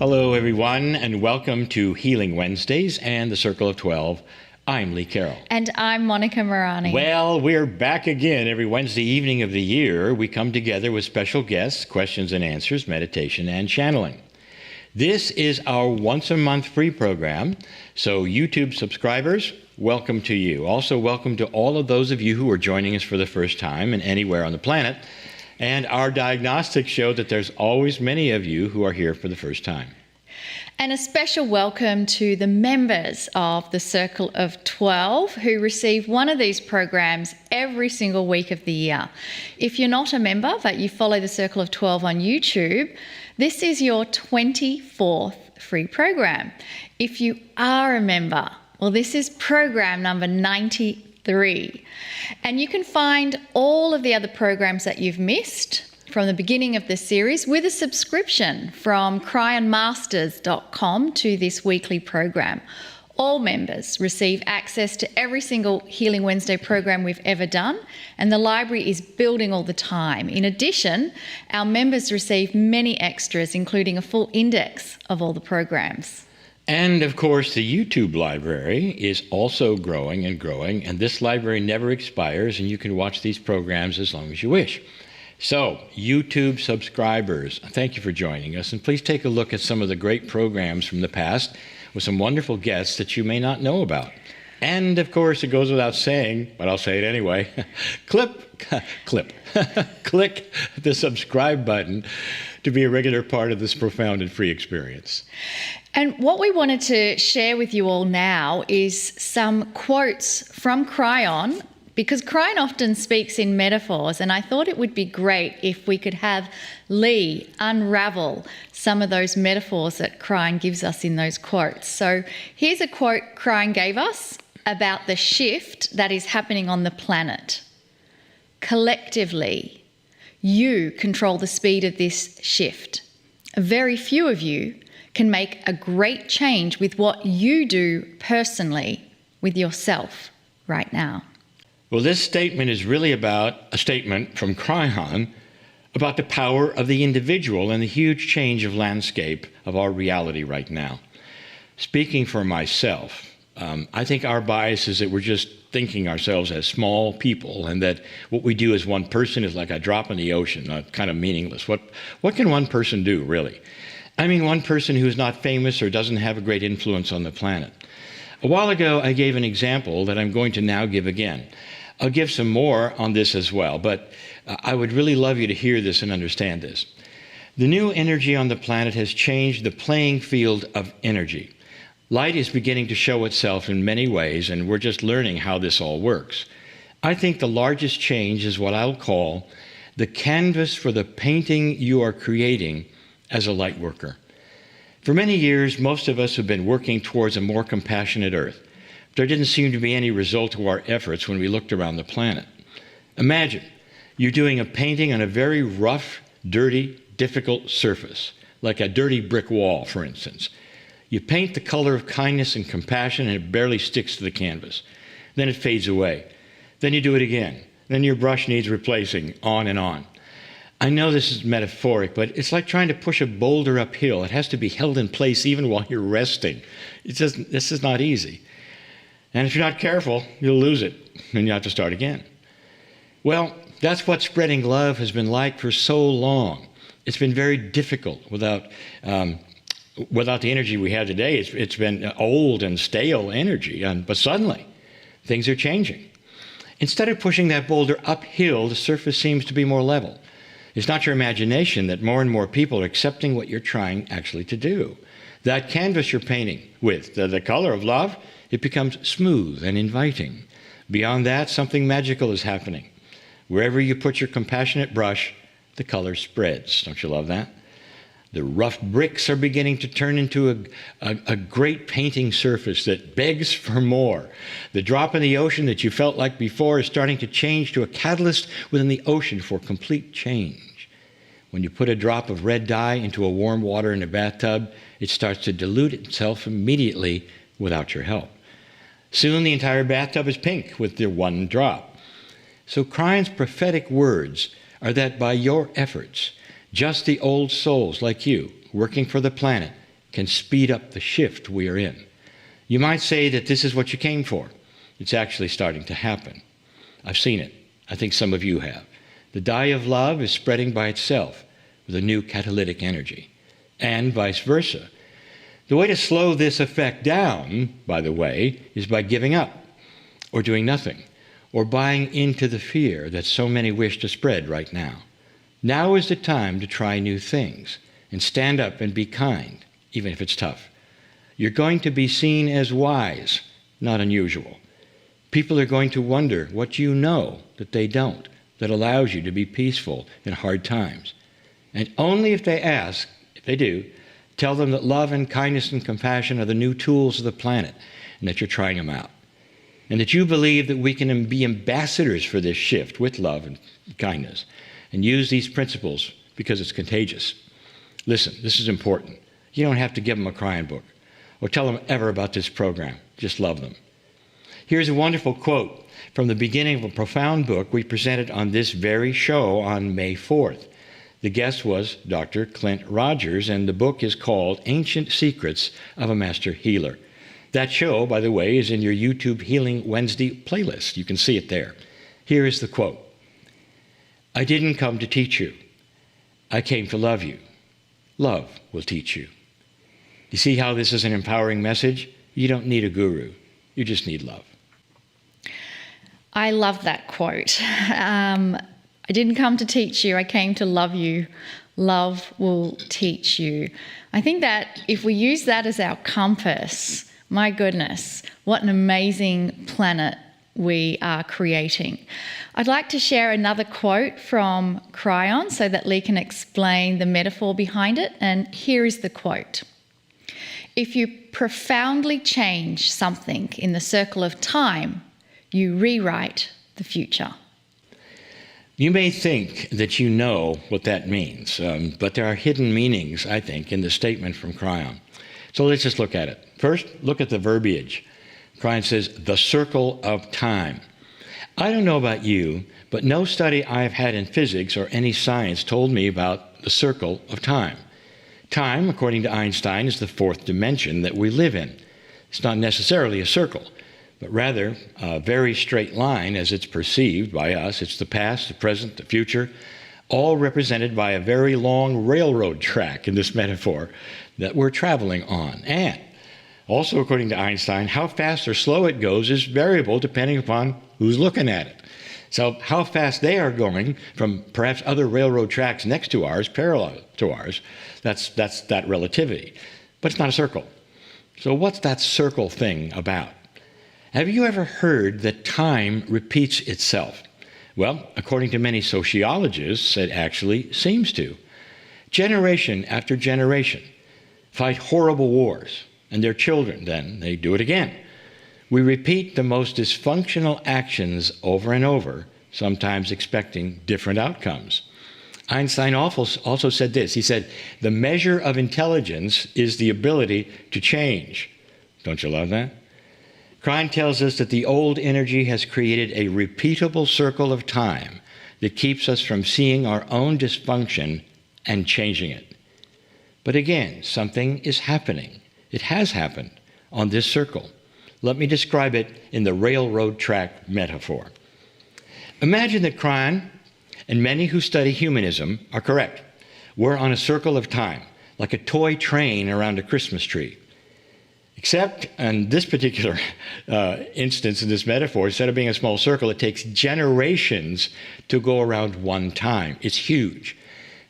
Hello, everyone, and welcome to Healing Wednesdays and the Circle of 12. I'm Lee Carroll. And I'm Monica Morani. Well, we're back again every Wednesday evening of the year. We come together with special guests, questions and answers, meditation, and channeling. This is our once-a-month free program, so YouTube subscribers, welcome to you. Also, welcome to all of those of you who are joining us for the first time and anywhere on the planet. And our diagnostics show that there's always many of you who are here for the first time. And a special welcome to the members of the Circle of 12 who receive one of these programs every single week of the year. If you're not a member, but you follow the Circle of 12 on YouTube, this is your 24th free program. If you are a member, well, this is program number 93. And you can find all of the other programs that you've missed from the beginning of the series with a subscription from cryonmasters.com to this weekly program. All members receive access to every single Healing Wednesday program we've ever done, and the library is building all the time. In addition, our members receive many extras, including a full index of all the programs. And of course, the YouTube library is also growing and growing, and this library never expires, and you can watch these programs as long as you wish. So, YouTube subscribers, thank you for joining us, and please take a look at some of the great programs from the past with some wonderful guests that you may not know about. And of course, it goes without saying, but I'll say it anyway, click the subscribe button to be a regular part of this profound and free experience. And what we wanted to share with you all now is some quotes from Kryon, because Kryon often speaks in metaphors, and I thought it would be great if we could have Lee unravel some of those metaphors that Kryon gives us in those quotes. So here's a quote Kryon gave us about the shift that is happening on the planet. Collectively, you control the speed of this shift. Very few of you can make a great change with what you do personally with yourself right now. Well, this statement is really about a statement from Kryon about the power of the individual and the huge change of landscape of our reality right now. Speaking for myself, I think our bias is that we're just thinking ourselves as small people, and that what we do as one person is like a drop in the ocean, kind of meaningless. What can one person do, really? I mean, one person who is not famous or doesn't have a great influence on the planet. A while ago, I gave an example that I'm going to now give again. I'll give some more on this as well, but I would really love you to hear this and understand this. The new energy on the planet has changed the playing field of energy. Light is beginning to show itself in many ways, and we're just learning how this all works. I think the largest change is what I'll call the canvas for the painting you are creating as a light worker. For many years, most of us have been working towards a more compassionate earth. There didn't seem to be any result to our efforts when we looked around the planet. Imagine you're doing a painting on a very rough, dirty, difficult surface, like a dirty brick wall, for instance. You paint the color of kindness and compassion, and it barely sticks to the canvas. Then it fades away. Then you do it again. Then your brush needs replacing, on and on. I know this is metaphoric, but it's like trying to push a boulder uphill. It has to be held in place even while you're resting. This is not easy. And if you're not careful, you'll lose it, and you have to start again. Well, that's what spreading love has been like for so long. It's been very difficult without the energy we have today. It's been old and stale energy, but suddenly things are changing. Instead of pushing that boulder uphill, the surface seems to be more level. It's not your imagination that more and more people are accepting what you're trying actually to do. That canvas you're painting with, the color of love, it becomes smooth and inviting. Beyond that, something magical is happening. Wherever you put your compassionate brush, the color spreads. Don't you love that? The rough bricks are beginning to turn into a great painting surface that begs for more. The drop in the ocean that you felt like before is starting to change to a catalyst within the ocean for complete change. When you put a drop of red dye into a warm water in a bathtub, it starts to dilute itself immediately without your help. Soon the entire bathtub is pink with the one drop. So Kryon's prophetic words are that by your efforts, just the old souls like you, working for the planet, can speed up the shift we are in. You might say that this is what you came for. It's actually starting to happen. I've seen it. I think some of you have. The dye of love is spreading by itself with a new catalytic energy, and vice versa. The way to slow this effect down, by the way, is by giving up, or doing nothing, or buying into the fear that so many wish to spread right now. Now is the time to try new things and stand up and be kind, even if it's tough. You're going to be seen as wise, not unusual. People are going to wonder what you know that they don't, that allows you to be peaceful in hard times. And only if they ask, if they do, tell them that love and kindness and compassion are the new tools of the planet and that you're trying them out. And that you believe that we can be ambassadors for this shift with love and kindness and use these principles because it's contagious. Listen, this is important. You don't have to give them a crying book or tell them ever about this program. Just love them. Here's a wonderful quote from the beginning of a profound book we presented on this very show on May 4th. The guest was Dr. Clint Rogers, and the book is called Ancient Secrets of a Master Healer. That show, by the way, is in your YouTube Healing Wednesday playlist. You can see it there. Here is the quote. I didn't come to teach you. I came to love you. Love will teach you. You see how this is an empowering message? You don't need a guru. You just need love. I love that quote. I didn't come to teach you, I came to love you. Love will teach you. I think that if we use that as our compass, my goodness, what an amazing planet we are creating. I'd like to share another quote from Kryon so that Lee can explain the metaphor behind it. And here is the quote. If you profoundly change something in the circle of time, you rewrite the future. You may think that you know what that means, but there are hidden meanings, I think, in the statement from Kryon. So let's just look at it. First, look at the verbiage. Kryon says, the circle of time. I don't know about you, but no study I've had in physics or any science told me about the circle of time. Time, according to Einstein, is the fourth dimension that we live in. It's not necessarily a circle, but rather a very straight line as it's perceived by us. It's the past, the present, the future, all represented by a very long railroad track in this metaphor that we're traveling on. And also, according to Einstein, how fast or slow it goes is variable depending upon who's looking at it. So how fast they are going from perhaps other railroad tracks next to ours, parallel to ours, that's that relativity. But it's not a circle. So what's that circle thing about? Have you ever heard that time repeats itself? Well, according to many sociologists, it actually seems to. Generation after generation fight horrible wars, and their children, then, they do it again. We repeat the most dysfunctional actions over and over, sometimes expecting different outcomes. Einstein also said this. He said, the measure of intelligence is the ability to change. Don't you love that? Kryon tells us that the old energy has created a repeatable circle of time that keeps us from seeing our own dysfunction and changing it. But again, something is happening. It has happened on this circle. Let me describe it in the railroad track metaphor. Imagine that Kryon and many who study humanism are correct. We're on a circle of time, like a toy train around a Christmas tree. Except in this particular instance, in this metaphor, instead of being a small circle, it takes generations to go around one time. It's huge.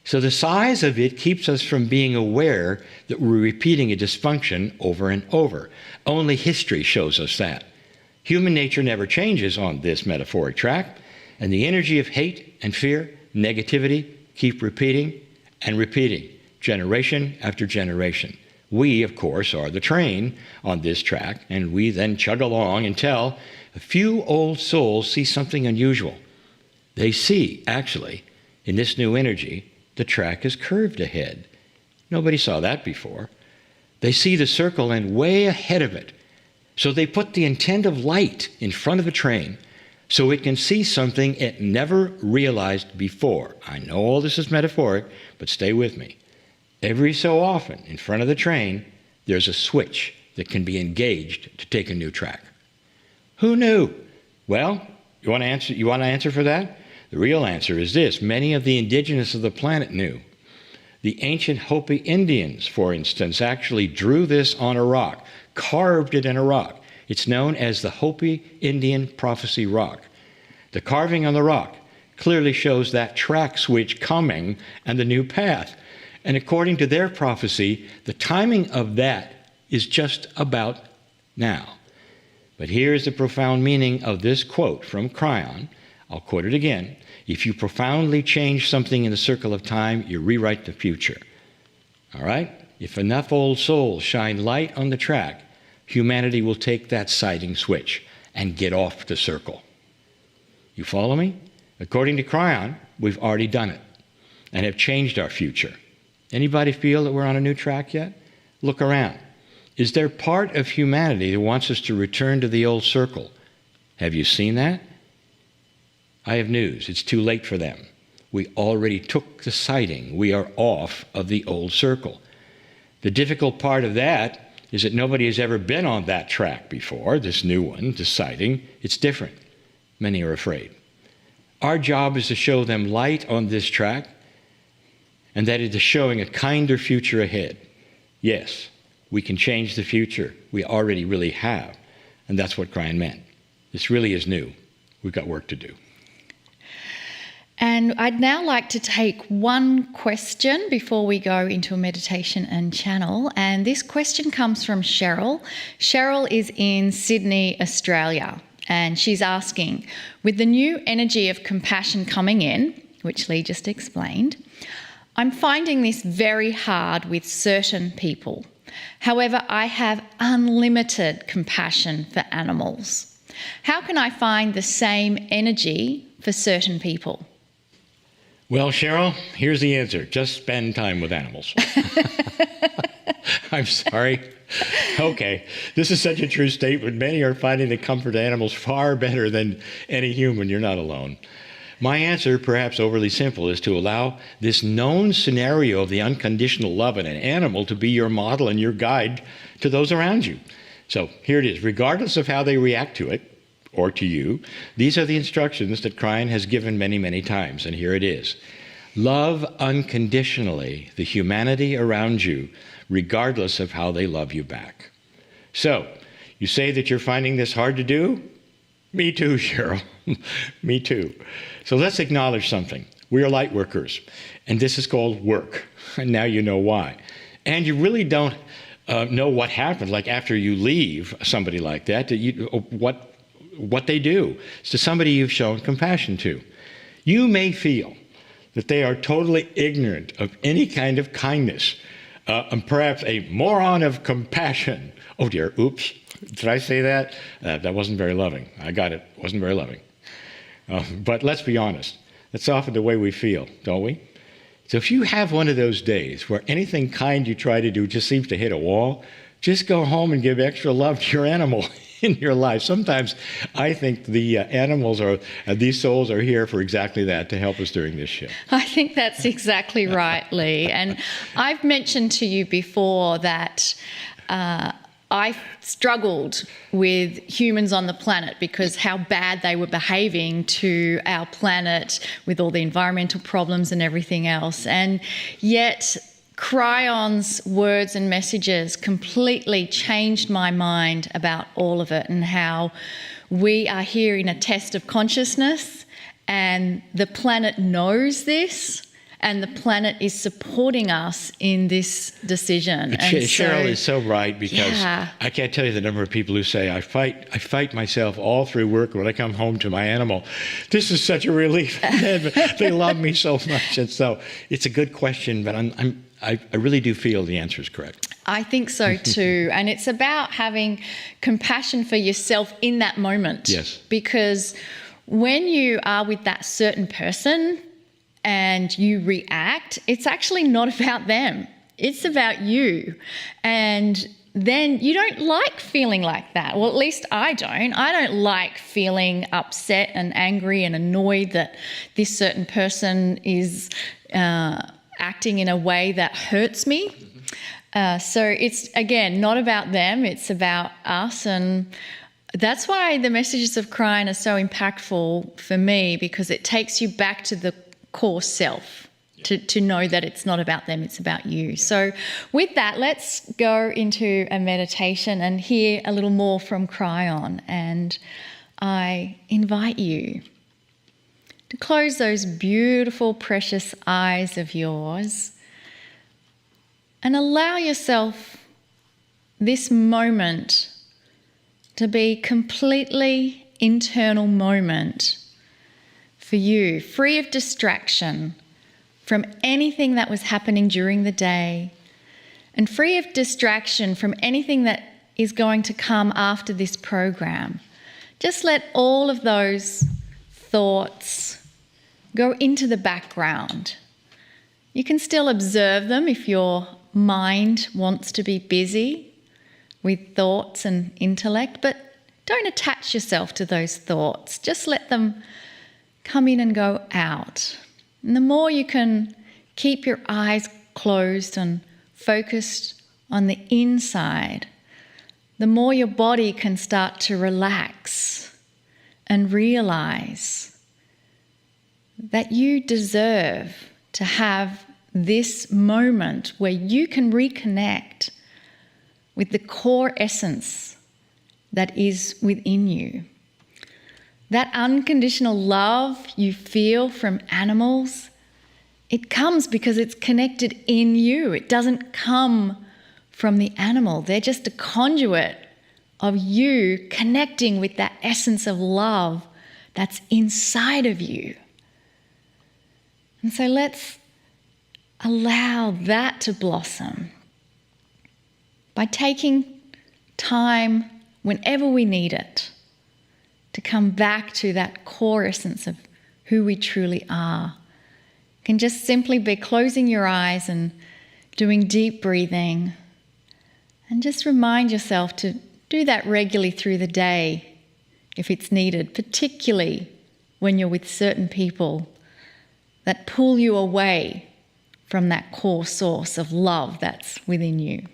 So the size of it keeps us from being aware that we're repeating a dysfunction over and over. Only history shows us that. Human nature never changes on this metaphoric track, and the energy of hate and fear, negativity, keep repeating and repeating, generation after generation. We, of course, are the train on this track, and we then chug along until a few old souls see something unusual. They see, actually, in this new energy, the track is curved ahead. Nobody saw that before. They see the circle and way ahead of it. So they put the intent of light in front of the train so it can see something it never realized before. I know all this is metaphoric, but stay with me. Every so often, in front of the train, there's a switch that can be engaged to take a new track. Who knew? Well, you want to answer for that? The real answer is this. Many of the indigenous of the planet knew. The ancient Hopi Indians, for instance, actually drew this on a rock, carved it in a rock. It's known as the Hopi Indian Prophecy Rock. The carving on the rock clearly shows that track switch coming and the new path. And according to their prophecy, the timing of that is just about now. But here's the profound meaning of this quote from Kryon. I'll quote it again. If you profoundly change something in the circle of time, you rewrite the future. All right? If enough old souls shine light on the track, humanity will take that sighting switch and get off the circle. You follow me? According to Kryon, we've already done it and have changed our future. Anybody feel that we're on a new track yet? Look around. Is there part of humanity that wants us to return to the old circle? Have you seen that? I have news. It's too late for them. We already took the sighting. We are off of the old circle. The difficult part of that is that nobody has ever been on that track before, this new one, the sighting. It's different. Many are afraid. Our job is to show them light on this track, and that it is showing a kinder future ahead. Yes, we can change the future. We already really have. And that's what Kryon meant. This really is new. We've got work to do. And I'd now like to take one question before we go into a meditation and channel. And this question comes from Cheryl. Cheryl is in Sydney, Australia. And she's asking, with the new energy of compassion coming in, which Lee just explained, I'm finding this very hard with certain people. However, I have unlimited compassion for animals. How can I find the same energy for certain people? Well, Cheryl, here's the answer. Just spend time with animals. I'm sorry. Okay, this is such a true statement. Many are finding the comfort of animals far better than any human. You're not alone. My answer, perhaps overly simple, is to allow this known scenario of the unconditional love in an animal to be your model and your guide to those around you. So here it is. Regardless of how they react to it, or to you, these are the instructions that Kryon has given many, many times, and here it is. Love unconditionally the humanity around you, regardless of how they love you back. So, you say that you're finding this hard to do? Me too, Cheryl. Me too. So let's acknowledge something. We are light workers, and this is called work, and now you know why. And you really don't know what happened, like after you leave somebody like that, what they do. It's to somebody you've shown compassion to. You may feel that they are totally ignorant of any kind of kindness, and perhaps a moron of compassion. Oh dear, oops, did I say that? That wasn't very loving. I got it, wasn't very loving. But let's be honest, that's often the way we feel, don't we? So if you have one of those days where anything kind you try to do just seems to hit a wall, just go home and give extra love to your animal in your life. Sometimes I think the animals are, these souls are here for exactly that, to help us during this shift. I think that's exactly right, Lee. And I've mentioned to you before that I struggled with humans on the planet because how bad they were behaving to our planet with all the environmental problems and everything else. And yet Kryon's words and messages completely changed my mind about all of it, and how we are here in a test of consciousness, and the planet knows this, and the planet is supporting us in this decision. Cheryl is so right, because I can't tell you the number of people who say, I fight myself all through work. When I come home to my animal, this is such a relief. They love me so much. And so it's a good question, but I really do feel the answer is correct. I think so too. And it's about having compassion for yourself in that moment. Yes. Because when you are with that certain person and you react, it's actually not about them. It's about you. And then you don't like feeling like that. Well, at least I don't. I don't like feeling upset and angry and annoyed that this certain person is acting in a way that hurts me. So it's, again, not about them, it's about us. And that's why the messages of Kryon are so impactful for me, because it takes you back to the core self, to know that it's not about them, it's about you. So with that, let's go into a meditation and hear a little more from Kryon. And I invite you to close those beautiful, precious eyes of yours and allow yourself this moment to be completely internal moment for you, free of distraction from anything that was happening during the day, and free of distraction from anything that is going to come after this program. Just let all of those thoughts go into the background. You can still observe them if your mind wants to be busy with thoughts and intellect, but don't attach yourself to those thoughts. Just let them come in and go out. And the more you can keep your eyes closed and focused on the inside, the more your body can start to relax and realize that you deserve to have this moment where you can reconnect with the core essence that is within you. That unconditional love you feel from animals, it comes because it's connected in you. It doesn't come from the animal. They're just a conduit of you connecting with that essence of love that's inside of you. And so let's allow that to blossom by taking time whenever we need it to come back to that core essence of who we truly are. It can just simply be closing your eyes and doing deep breathing, and just remind yourself to do that regularly through the day if it's needed, particularly when you're with certain people that pull you away from that core source of love that's within you.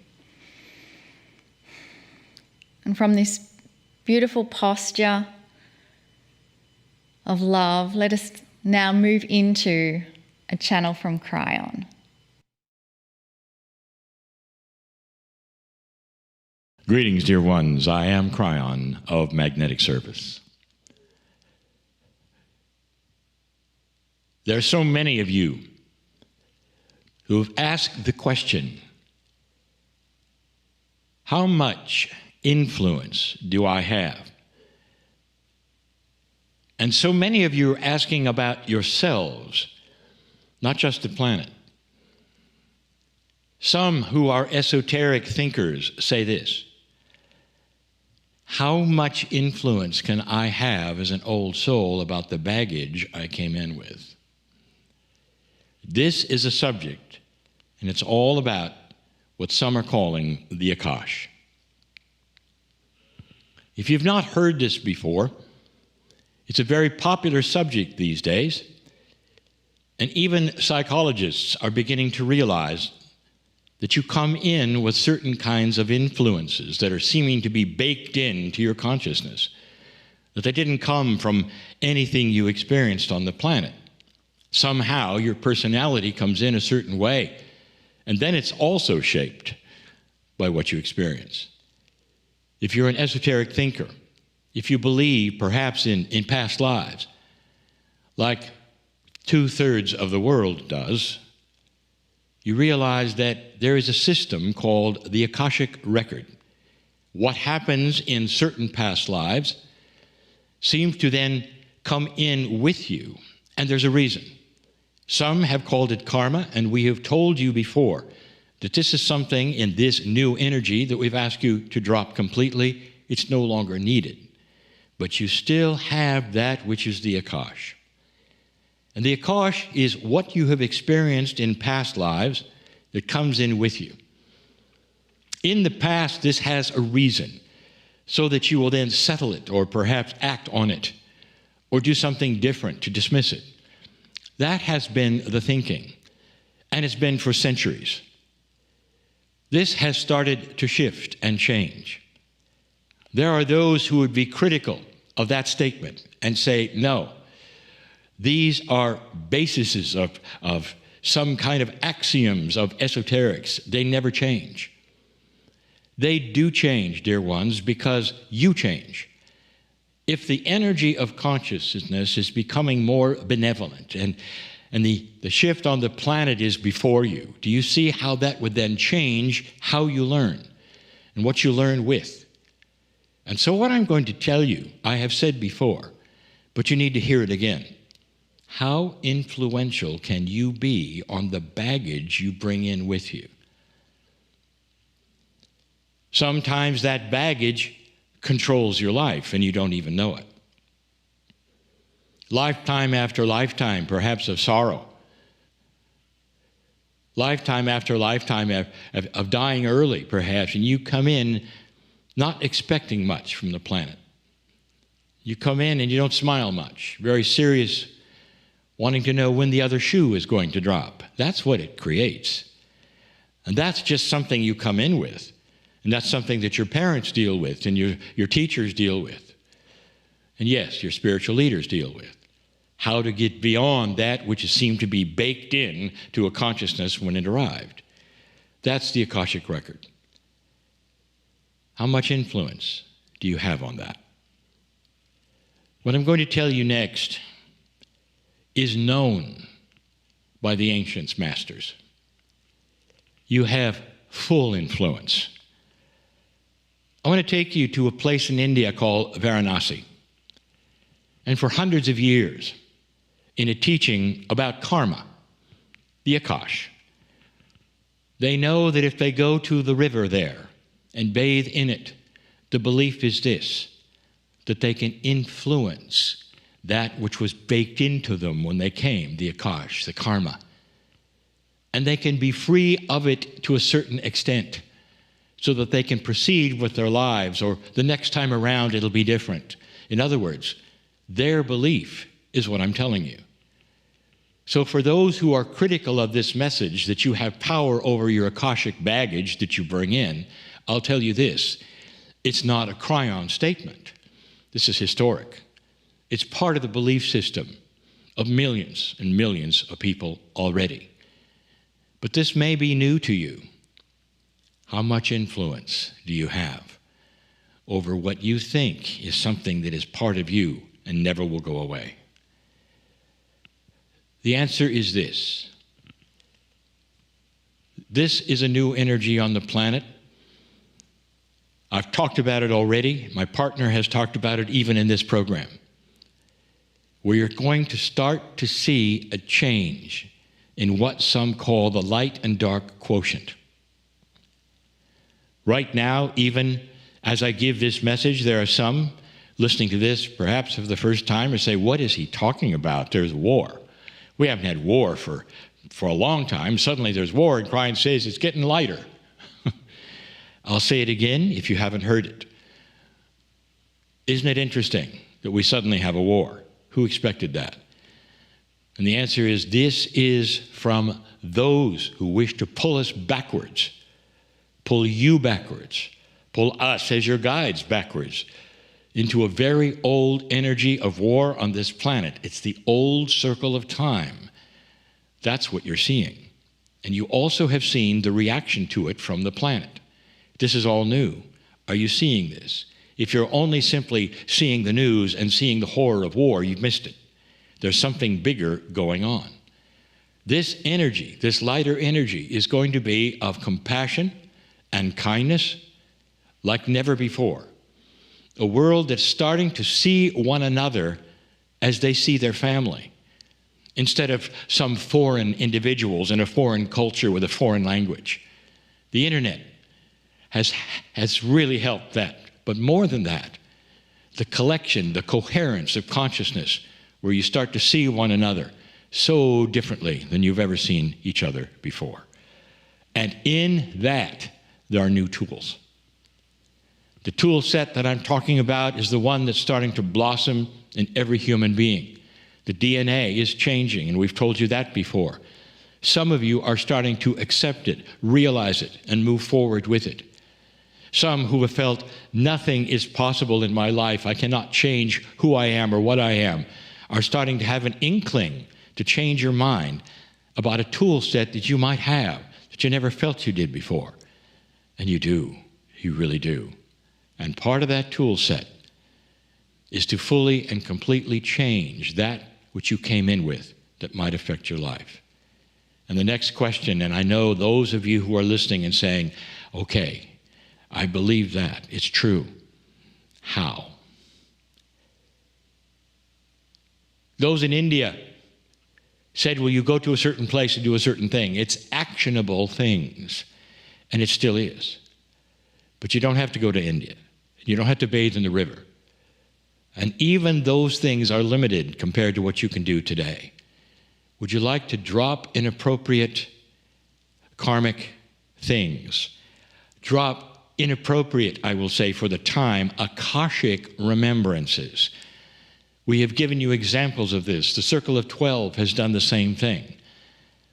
And from this beautiful posture of love, let us now move into a channel from Kryon. Greetings, dear ones. I am Kryon of Magnetic Service. There are so many of you who have asked the question, how much influence do I have? And so many of you are asking about yourselves, not just the planet. Some who are esoteric thinkers say this: how much influence can I have as an old soul about the baggage I came in with? This is a subject, and it's all about what some are calling the Akashic. If you've not heard this before, it's a very popular subject these days, and even psychologists are beginning to realize that you come in with certain kinds of influences that are seeming to be baked into your consciousness, that they didn't come from anything you experienced on the planet. Somehow your personality comes in a certain way, and then it's also shaped by what you experience. If you're an esoteric thinker, if you believe perhaps in past lives, like 2/3 of the world does, you realize that there is a system called the Akashic record. What happens in certain past lives seems to then come in with you, and there's a reason. Some have called it karma, and we have told you before that this is something in this new energy that we've asked you to drop completely. It's no longer needed. But you still have that which is the Akashic. And the Akashic is what you have experienced in past lives that comes in with you. In the past, this has a reason, so that you will then settle it, or perhaps act on it, or do something different to dismiss it. That has been the thinking. and it's been for centuries. This has started to shift and change. There are those who would be critical of that statement and say, no, these are bases of some kind of axioms of esoterics. They never change. They do change, dear ones, because you change. If the energy of consciousness is becoming more benevolent and the shift on the planet is before you, do you see how that would then change how you learn and what you learn with? And so what I'm going to tell you, I have said before, but you need to hear it again. How influential can you be on the baggage you bring in with you? Sometimes that baggage controls your life and you don't even know it. Lifetime after lifetime, perhaps, of sorrow. Lifetime after lifetime of dying early, perhaps, and you come in not expecting much from the planet. You come in and you don't smile much, very serious, wanting to know when the other shoe is going to drop. That's what it creates. And that's just something you come in with. And that's something that your parents deal with and your teachers deal with. And yes, your spiritual leaders deal with. How to get beyond that which seemed to be baked in to a consciousness when it arrived. That's the Akashic record. How much influence do you have on that? What I'm going to tell you next is known by the ancient masters. You have full influence. I want to take you to a place in India called Varanasi. And for hundreds of years, in a teaching about karma, the Akash, they know that if they go to the river there and bathe in it, the belief is this, that they can influence that which was baked into them when they came, the Akash, the karma. And they can be free of it to a certain extent so that they can proceed with their lives, or the next time around it'll be different. In other words, their belief is what I'm telling you. So for those who are critical of this message, that you have power over your Akashic baggage that you bring in, I'll tell you this, it's not a Kryon statement. This is historic. It's part of the belief system of millions and millions of people already. But this may be new to you. How much influence do you have over what you think is something that is part of you and never will go away? The answer is this. This is a new energy on the planet. I've talked about it already. My partner has talked about it even in this program. We are going to start to see a change in what some call the light and dark quotient. Right now, even as I give this message, there are some listening to this perhaps for the first time and say, what is he talking about? There's war. We haven't had war for a long time. Suddenly there's war, and Kryon says it's getting lighter. I'll say it again if you haven't heard it. Isn't it interesting that we suddenly have a war? Who expected that? And the answer is, this is from those who wish to pull us backwards, pull you backwards, pull us as your guides backwards into a very old energy of war on this planet. It's the old circle of time. That's what you're seeing. And you also have seen the reaction to it from the planet. This is all new. Are you seeing this? If you're only simply seeing the news and seeing the horror of war, you've missed it. There's something bigger going on. This energy, this lighter energy, is going to be of compassion and kindness like never before. A world that's starting to see one another as they see their family, instead of some foreign individuals in a foreign culture with a foreign language. The internet has really helped that. But more than that, the collection, the coherence of consciousness, where you start to see one another so differently than you've ever seen each other before. And in that, there are new tools. The tool set that I'm talking about is the one that's starting to blossom in every human being. The DNA is changing, and we've told you that before. Some of you are starting to accept it, realize it, and move forward with it. Some who have felt nothing is possible in my life, I cannot change who I am or what I am, are starting to have an inkling to change your mind about a tool set that you might have that you never felt you did before. And you do. You really do. And part of that tool set is to fully and completely change that which you came in with that might affect your life. And the next question, and I know those of you who are listening and saying, okay, I believe that, it's true. How? Those in India said, well, you go to a certain place and do a certain thing. It's actionable things, and it still is. But you don't have to go to India. You don't have to bathe in the river. And even those things are limited compared to what you can do today. Would you like to drop inappropriate karmic things? Drop inappropriate, I will say for the time, Akashic remembrances. We have given you examples of this. The Circle of 12 has done the same thing.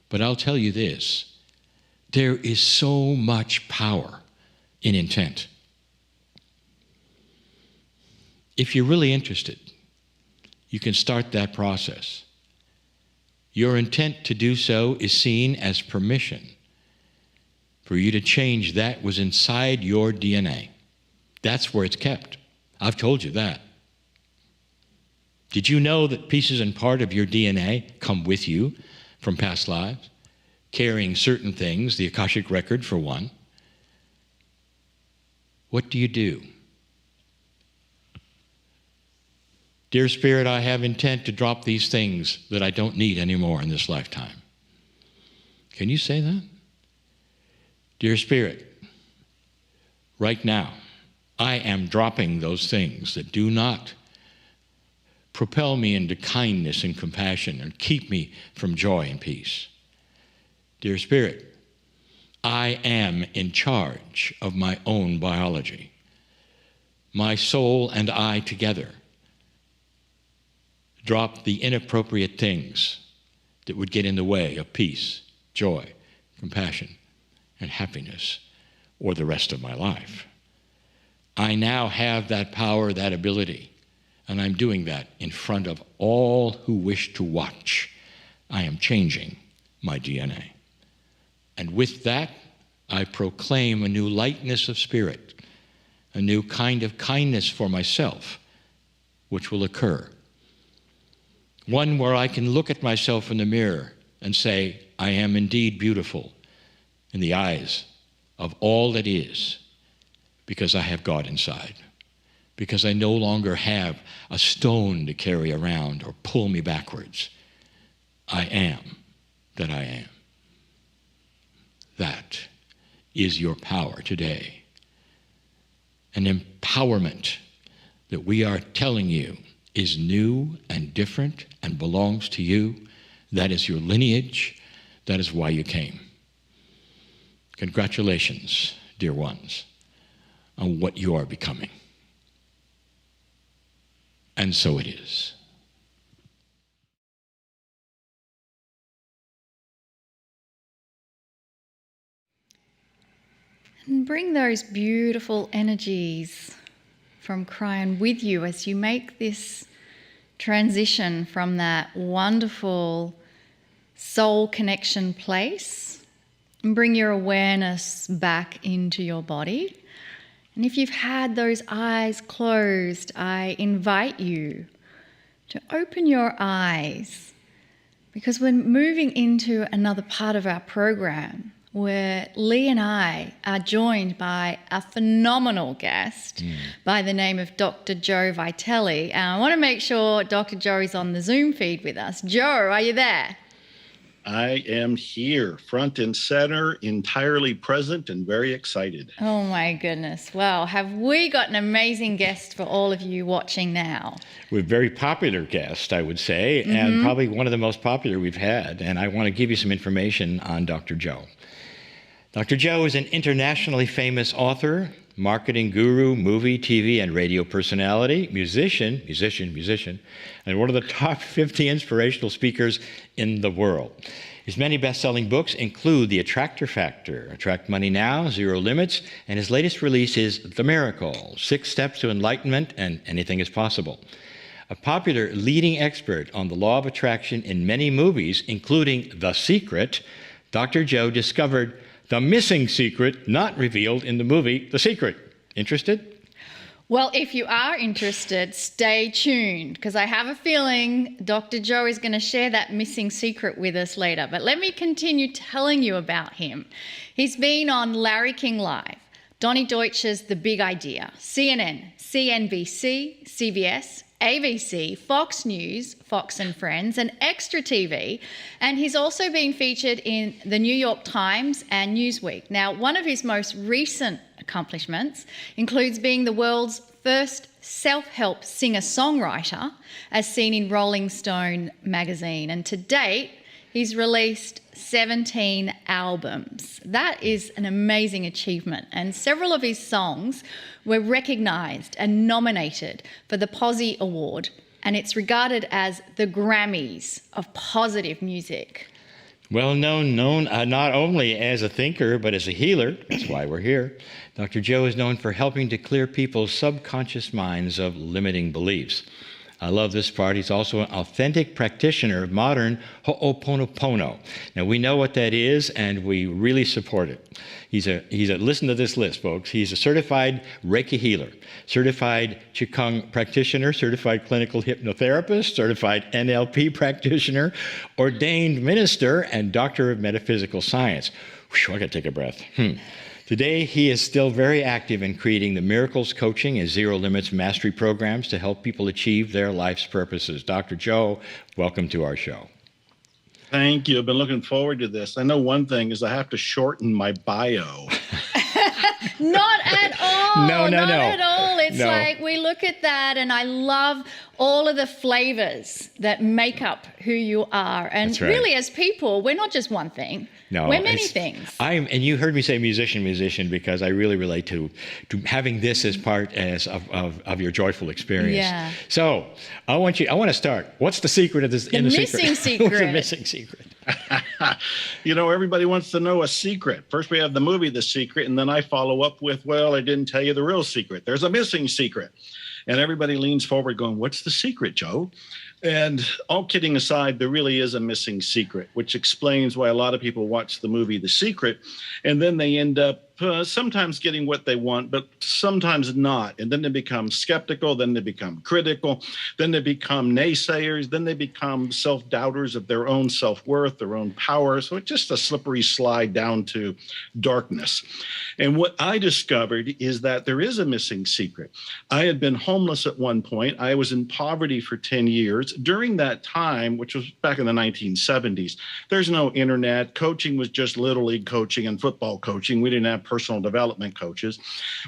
But I'll tell you this, there is so much power in intent. If you're really interested, you can start that process. Your intent to do so is seen as permission for you to change that was inside your DNA. That's where it's kept. I've told you that. Did you know that pieces and part of your DNA come with you from past lives, carrying certain things, the Akashic record for one? What do you do? Dear Spirit, I have intent to drop these things that I don't need anymore in this lifetime. Can you say that? Dear Spirit, right now, I am dropping those things that do not propel me into kindness and compassion and keep me from joy and peace. Dear Spirit, I am in charge of my own biology. My soul and I together drop the inappropriate things that would get in the way of peace, joy, compassion, and happiness, or the rest of my life. I now have that power, that ability, and I'm doing that in front of all who wish to watch. I am changing my DNA. And with that, I proclaim a new lightness of spirit, a new kind of kindness for myself, which will occur. One where I can look at myself in the mirror and say, I am indeed beautiful in the eyes of all that is, because I have God inside, because I no longer have a stone to carry around or pull me backwards. I am that I am. That is your power today. An empowerment that we are telling you is new and different and belongs to you. That is your lineage. That is why you came. Congratulations, dear ones, on what you are becoming. And so it is. And bring those beautiful energies from Kryon with you as you make this transition from that wonderful soul connection place, and bring your awareness back into your body. And if you've had those eyes closed, I invite you to open your eyes, because we're moving into another part of our program where Lee and I are joined by a phenomenal guest by the name of Dr. Joe Vitale. And I want to make sure Dr. Joe is on the Zoom feed with us. Joe, are you there? I am here, front and center, entirely present and very excited. Oh my goodness. Well, have we got an amazing guest for all of you watching now? We're a very popular guest, I would say, and probably one of the most popular we've had. And I want to give you some information on Dr. Joe. Dr. Joe is an internationally famous author, marketing guru, movie, TV, and radio personality, musician, and one of the top 50 inspirational speakers in the world. His many best-selling books include The Attractor Factor, Attract Money Now, Zero Limits, and his latest release is The Miracle, 6 Steps to Enlightenment and Anything is Possible. A popular leading expert on the law of attraction in many movies, including The Secret, Dr. Joe discovered the missing secret not revealed in the movie The Secret. Interested? Well, if you are interested, stay tuned, because I have a feeling Dr. Joe is going to share that missing secret with us later. But let me continue telling you about him. He's been on Larry King Live, Donnie Deutsch's The Big Idea, CNN, CNBC, CBS, ABC, Fox News, Fox and Friends, and Extra TV. And he's also been featured in the New York Times and Newsweek. Now, one of his most recent accomplishments includes being the world's first self-help singer-songwriter, as seen in Rolling Stone magazine. And to date, he's released 17 albums. That is an amazing achievement. And several of his songs were recognised and nominated for the Posse Award. And it's regarded as the Grammys of positive music. Well known not only as a thinker, but as a healer. That's why we're here. Dr. Joe is known for helping to clear people's subconscious minds of limiting beliefs. I love this part. He's also an authentic practitioner of modern Ho'oponopono. Now, we know what that is, and we really support it. Listen to this list, folks. He's a certified Reiki healer, certified Qigong practitioner, certified clinical hypnotherapist, certified NLP practitioner, ordained minister, and doctor of metaphysical science. Whew, I got to take a breath. Today, he is still very active in creating the Miracles Coaching and Zero Limits Mastery programs to help people achieve their life's purposes. Dr. Joe, welcome to our show. Thank you. I've been looking forward to this. I know one thing is I have to shorten my bio. Not at all. No. Not at all. It's No. like we look at that and I love all of the flavors that make up who you are. And That's right. really, as people, we're not just one thing. No, we're many things. And you heard me say musician, because I really relate to having this as part of your joyful experience. Yeah. So I want to start. What's the secret of this? The missing secret. What's the missing secret? You know, everybody wants to know a secret. First, we have the movie The Secret, and then I follow up with, well, I didn't tell you the real secret. There's a missing secret. And everybody leans forward going, what's the secret, Joe? And all kidding aside, there really is a missing secret, which explains why a lot of people watch the movie The Secret, and then they end up sometimes getting what they want, but sometimes not. And then they become skeptical, then they become critical, then they become naysayers, then they become self-doubters of their own self-worth, their own power. So it's just a slippery slide down to darkness. And what I discovered is that there is a missing secret. I had been homeless at one point. I was in poverty for 10 years. During that time, which was back in the 1970s, there's no internet. Coaching was just Little League coaching and football coaching. We didn't have personal development coaches.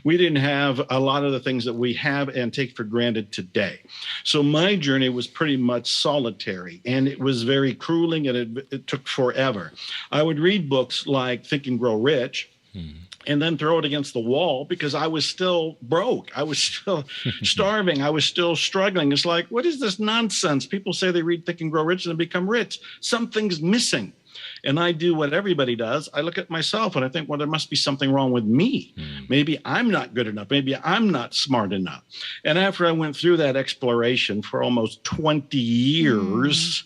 We didn't have a lot of the things that we have and take for granted today. So my journey was pretty much solitary, and it was very grueling, and it took forever. I would read books like Think and Grow Rich, and then throw it against the wall because I was still broke. I was still starving. I was still struggling. It's like, what is this nonsense? People say they read Think and Grow Rich and they become rich. Something's missing. And I do what everybody does. I look at myself and I think, well, there must be something wrong with me. Maybe I'm not good enough. Maybe I'm not smart enough. And after I went through that exploration for almost 20 years,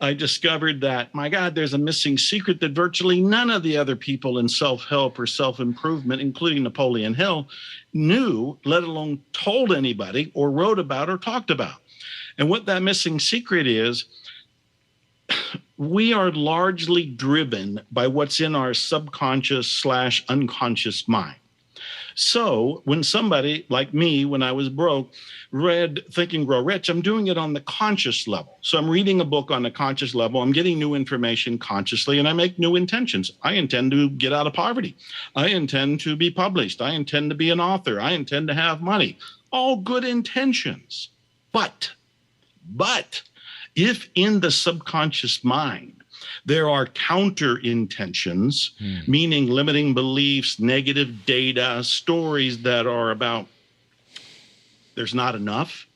I discovered that, my God, there's a missing secret that virtually none of the other people in self-help or self-improvement, including Napoleon Hill, knew, let alone told anybody or wrote about or talked about. And what that missing secret is, we are largely driven by what's in our subconscious/unconscious mind. So when somebody like me, when I was broke, read Think and Grow Rich, I'm doing it on the conscious level. So I'm reading a book on the conscious level. I'm getting new information consciously, and I make new intentions. I intend to get out of poverty. I intend to be published. I intend to be an author. I intend to have money. All good intentions. But if in the subconscious mind, there are counter intentions, meaning limiting beliefs, negative data, stories that are about there's not enough,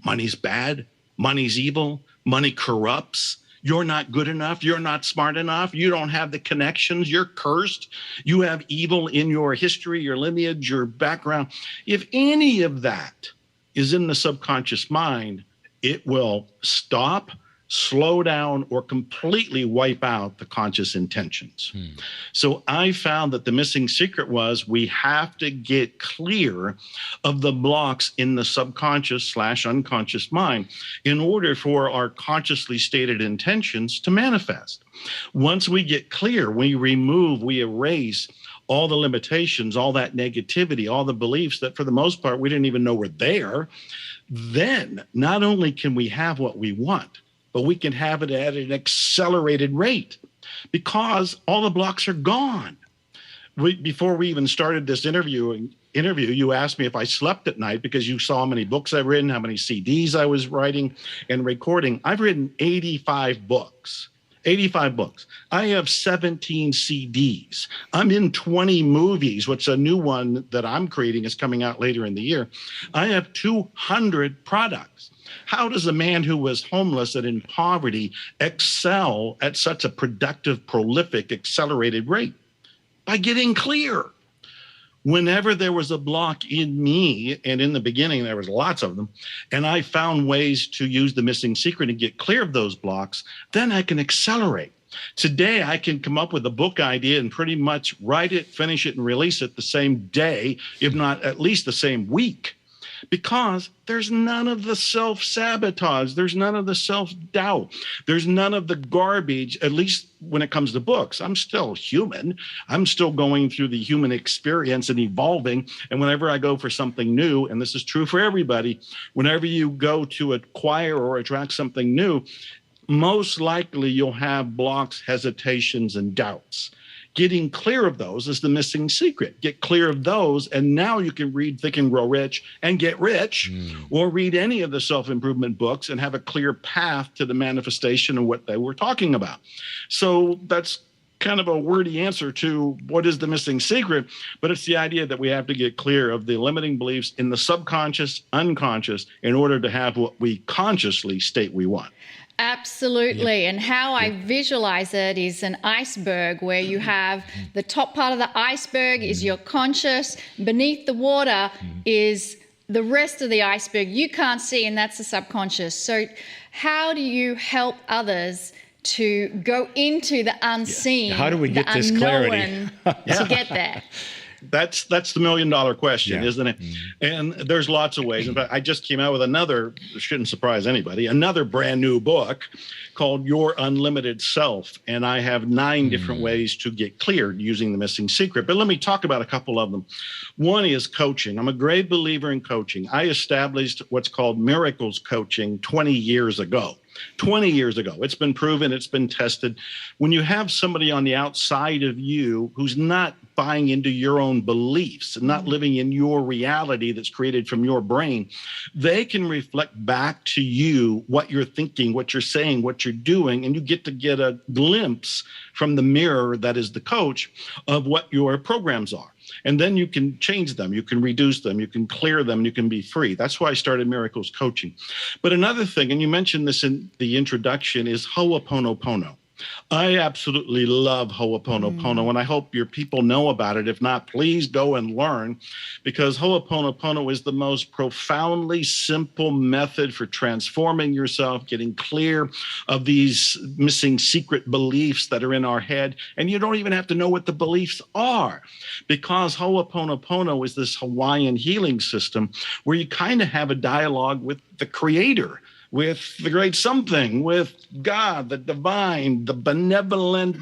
money's bad, money's evil, money corrupts, You're not good enough. You're not smart enough. You don't have the connections. You're cursed. You have evil in your history, your lineage, your background. If any of that is in the subconscious mind, it will stop, slow down, or completely wipe out the conscious intentions. So I found that the missing secret was we have to get clear of the blocks in the subconscious / unconscious mind in order for our consciously stated intentions to manifest. Once we get clear, we remove, we erase all the limitations, all that negativity, all the beliefs that for the most part we didn't even know were there. Then not only can we have what we want, but we can have it at an accelerated rate because all the blocks are gone. Before we even started this interview, you asked me if I slept at night because you saw how many books I've written, how many CDs I was writing and recording. I've written 85 books. 85 books. I have 17 CDs. I'm in 20 movies, which a new one that I'm creating is coming out later in the year. I have 200 products. How does a man who was homeless and in poverty excel at such a productive, prolific, accelerated rate? By getting clear. Whenever there was a block in me, and in the beginning there was lots of them, and I found ways to use the missing secret and get clear of those blocks, then I can accelerate. Today, I can come up with a book idea and pretty much write it, finish it, and release it the same day, if not at least the same week. Because there's none of the self-sabotage. There's none of the self-doubt. There's none of the garbage, at least when it comes to books. I'm still human. I'm still going through the human experience and evolving. And whenever I go for something new, and this is true for everybody, whenever you go to acquire or attract something new, most likely you'll have blocks, hesitations, and doubts. Getting clear of those is the missing secret. Get clear of those, and now you can read Think and Grow Rich and Get Rich, or read any of the self-improvement books and have a clear path to the manifestation of what they were talking about. So that's kind of a wordy answer to what is the missing secret, but it's the idea that we have to get clear of the limiting beliefs in the subconscious, unconscious, in order to have what we consciously state we want. Absolutely. And how I visualize it is an iceberg where you have the top part of the iceberg is your conscious, beneath the water is the rest of the iceberg you can't see, and that's the subconscious. So how do you help others to go into the unseen, How do we get this clarity? To get there? That's the $1 million question, isn't it? And there's lots of ways. In fact, I just came out with another, shouldn't surprise anybody, another brand new book called Your Unlimited Self. And I have 9 different ways to get cleared using the missing secret. But let me talk about a couple of them. One is coaching. I'm a great believer in coaching. I established what's called miracles coaching 20 years ago. 20 years ago. It's been proven, it's been tested. When you have somebody on the outside of you who's not buying into your own beliefs and not living in your reality that's created from your brain, they can reflect back to you what you're thinking, what you're saying, what you're doing, and you get to get a glimpse from the mirror that is the coach of what your programs are. And then you can change them, you can reduce them, you can clear them, you can be free. That's why I started Miracles Coaching. But another thing, and you mentioned this in the introduction, is Ho'oponopono. I absolutely love Ho'oponopono, and I hope your people know about it. If not, please go and learn, because Ho'oponopono is the most profoundly simple method for transforming yourself, getting clear of these missing secret beliefs that are in our head. And you don't even have to know what the beliefs are, because Ho'oponopono is this Hawaiian healing system where you kind of have a dialogue with the creator, with the great something, with God, the divine, the benevolent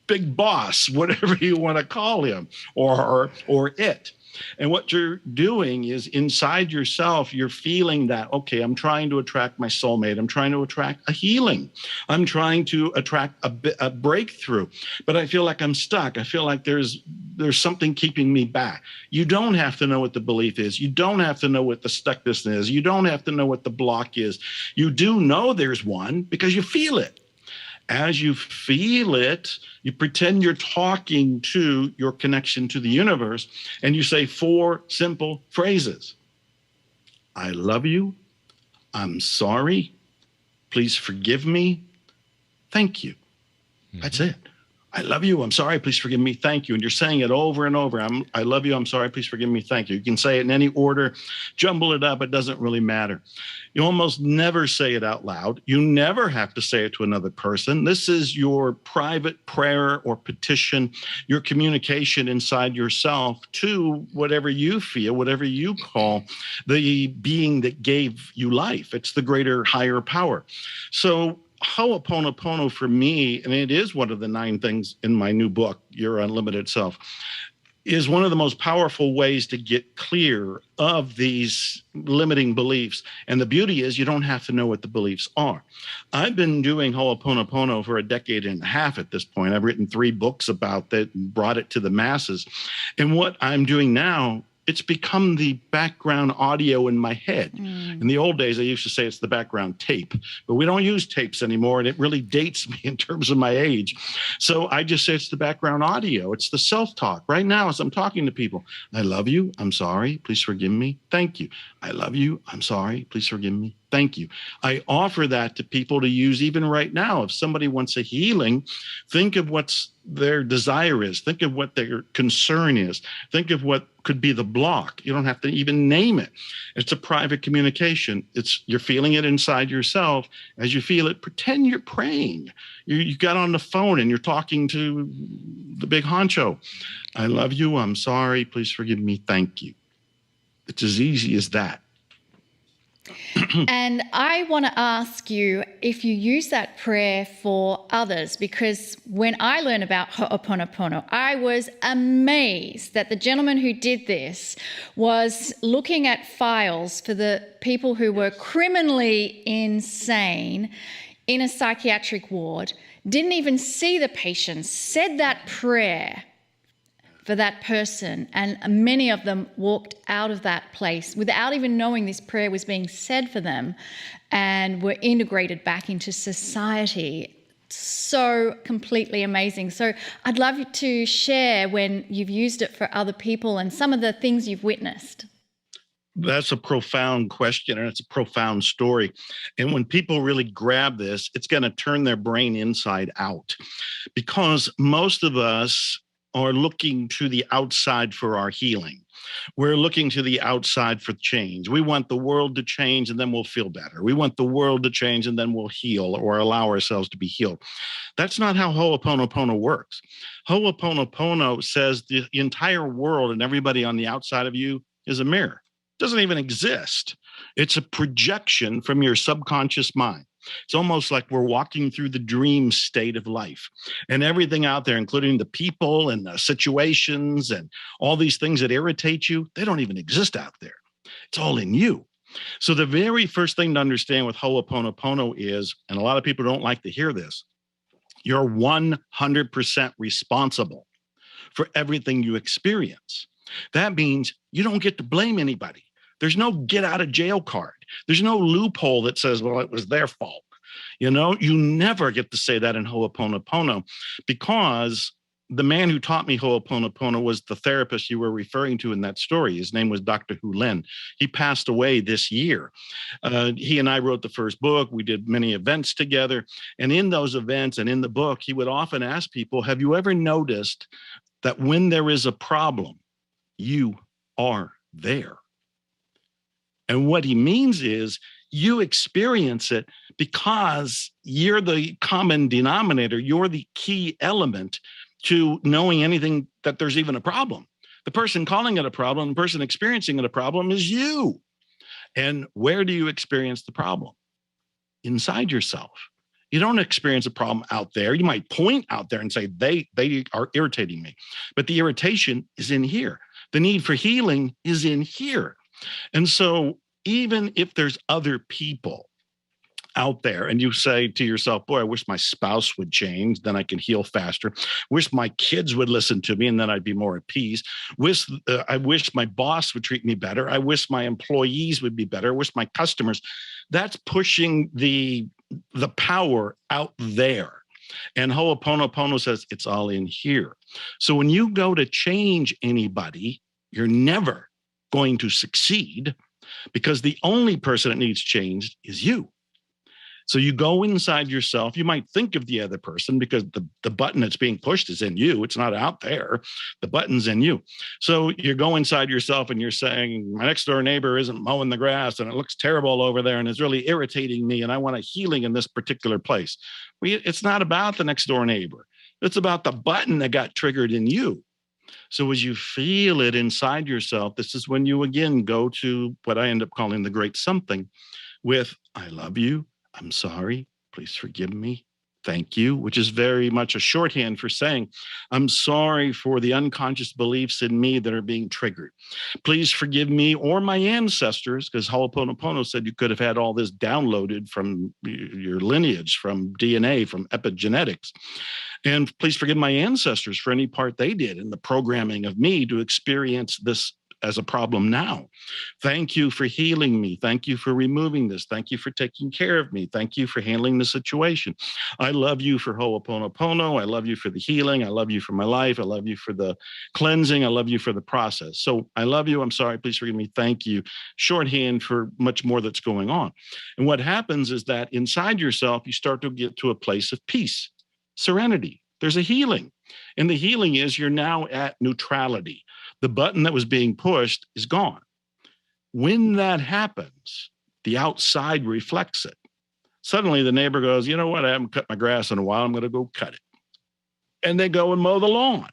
big boss, whatever you want to call him, or it. And what you're doing is inside yourself, you're feeling that, okay, I'm trying to attract my soulmate. I'm trying to attract a healing. I'm trying to attract a breakthrough, but I feel like I'm stuck. I feel like there's something keeping me back. You don't have to know what the belief is. You don't have to know what the stuckness is. You don't have to know what the block is. You do know there's one because you feel it. As you feel it, you pretend you're talking to your connection to the universe, and you say 4 simple phrases. I love you. I'm sorry. Please forgive me. thank you. That's it. I love you. I'm sorry. Please forgive me. Thank you. And you're saying it over and over. I love you. I'm sorry. Please forgive me. Thank you. You can say it in any order, jumble it up. It doesn't really matter. You almost never say it out loud. You never have to say it to another person. This is your private prayer or petition, your communication inside yourself to whatever you feel, whatever you call the being that gave you life. It's the greater, higher power. So Ho'oponopono for me, and it is one of the 9 things in my new book, Your Unlimited Self, is one of the most powerful ways to get clear of these limiting beliefs. And the beauty is you don't have to know what the beliefs are. I've been doing Ho'oponopono for a decade and a half at this point. I've written 3 books about that and brought it to the masses. And what I'm doing now, it's become the background audio in my head. In the old days, I used to say it's the background tape, but we don't use tapes anymore, and it really dates me in terms of my age. So I just say it's the background audio. It's the self-talk. Right now, as I'm talking to people, I love you. I'm sorry. Please forgive me. Thank you. I love you. I'm sorry. Please forgive me. Thank you. I offer that to people to use even right now. If somebody wants a healing, think of what's their desire is. Think of what their concern is. Think of what could be the block. You don't have to even name it. It's a private communication. You're feeling it inside yourself. As you feel it, pretend you're praying. You got on the phone and you're talking to the big honcho. I love you. I'm sorry. Please forgive me. Thank you. It's as easy as that. And I want to ask you if you use that prayer for others, because when I learned about Ho'oponopono, I was amazed that the gentleman who did this was looking at files for the people who were criminally insane in a psychiatric ward, didn't even see the patients, said that prayer for that person, and many of them walked out of that place without even knowing this prayer was being said for them, and were integrated back into society. So completely amazing. So I'd love you to share when you've used it for other people and some of the things you've witnessed. That's a profound question, and it's a profound story. And when people really grab this, it's going to turn their brain inside out, because most of us are looking to the outside for our healing. We're looking to the outside for change. We want the world to change and then we'll feel better. We want the world to change and then we'll heal or allow ourselves to be healed. That's not how Ho'oponopono works. Ho'oponopono says the entire world and everybody on the outside of you is a mirror. It doesn't even exist. It's a projection from your subconscious mind. It's almost like we're walking through the dream state of life, and everything out there, including the people and the situations and all these things that irritate you, they don't even exist out there. It's all in you. So the very first thing to understand with Ho'oponopono is, and a lot of people don't like to hear this, you're 100% responsible for everything you experience. That means you don't get to blame anybody. There's no get out of jail card. There's no loophole that says, well, it was their fault. You never get to say that in Ho'oponopono, because the man who taught me Ho'oponopono was the therapist you were referring to in that story. His name was Dr. Hu Lin. He passed away this year. He and I wrote the first book. We did many events together. And in those events and in the book, he would often ask people, have you ever noticed that when there is a problem, you are there? And what he means is you experience it because you're the common denominator. You're the key element to knowing anything that there's even a problem. The person calling it a problem, the person experiencing it a problem is you. And where do you experience the problem? Inside yourself. You don't experience a problem out there. You might point out there and say, they are irritating me. But the irritation is in here. The need for healing is in here. And so even if there's other people out there and you say to yourself, boy, I wish my spouse would change, then I can heal faster. Wish my kids would listen to me and then I'd be more at peace. I wish my boss would treat me better. I wish my employees would be better. I wish my customers. That's pushing the power out there. And Ho'oponopono says it's all in here. So when you go to change anybody, you're never going to succeed, because the only person that needs changed is you. So you go inside yourself. You might think of the other person because the button that's being pushed is in you. It's not out there. The button's in you. So you go inside yourself and you're saying, my next door neighbor isn't mowing the grass and it looks terrible over there and it's really irritating me and I want a healing in this particular place. It's not about the next door neighbor. It's about the button that got triggered in you. So as you feel it inside yourself, this is when you again go to what I end up calling the great something with, I love you. I'm sorry, please forgive me, thank you, which is very much a shorthand for saying, I'm sorry for the unconscious beliefs in me that are being triggered. Please forgive me or my ancestors, because Ho'oponopono said you could have had all this downloaded from your lineage, from DNA, from epigenetics. And please forgive my ancestors for any part they did in the programming of me to experience this as a problem now. Thank you for healing me. Thank you for removing this. Thank you for taking care of me. Thank you for handling the situation. I love you for Ho'oponopono. I love you for the healing. I love you for my life. I love you for the cleansing. I love you for the process. So I love you. I'm sorry. Please forgive me. Thank you. Shorthand for much more that's going on. And what happens is that inside yourself, you start to get to a place of peace, serenity. There's a healing. And the healing is you're now at neutrality. The button that was being pushed is gone. When that happens, the outside reflects it. Suddenly the neighbor goes, you know what? I haven't cut my grass in a while. I'm going to go cut it. And they go and mow the lawn.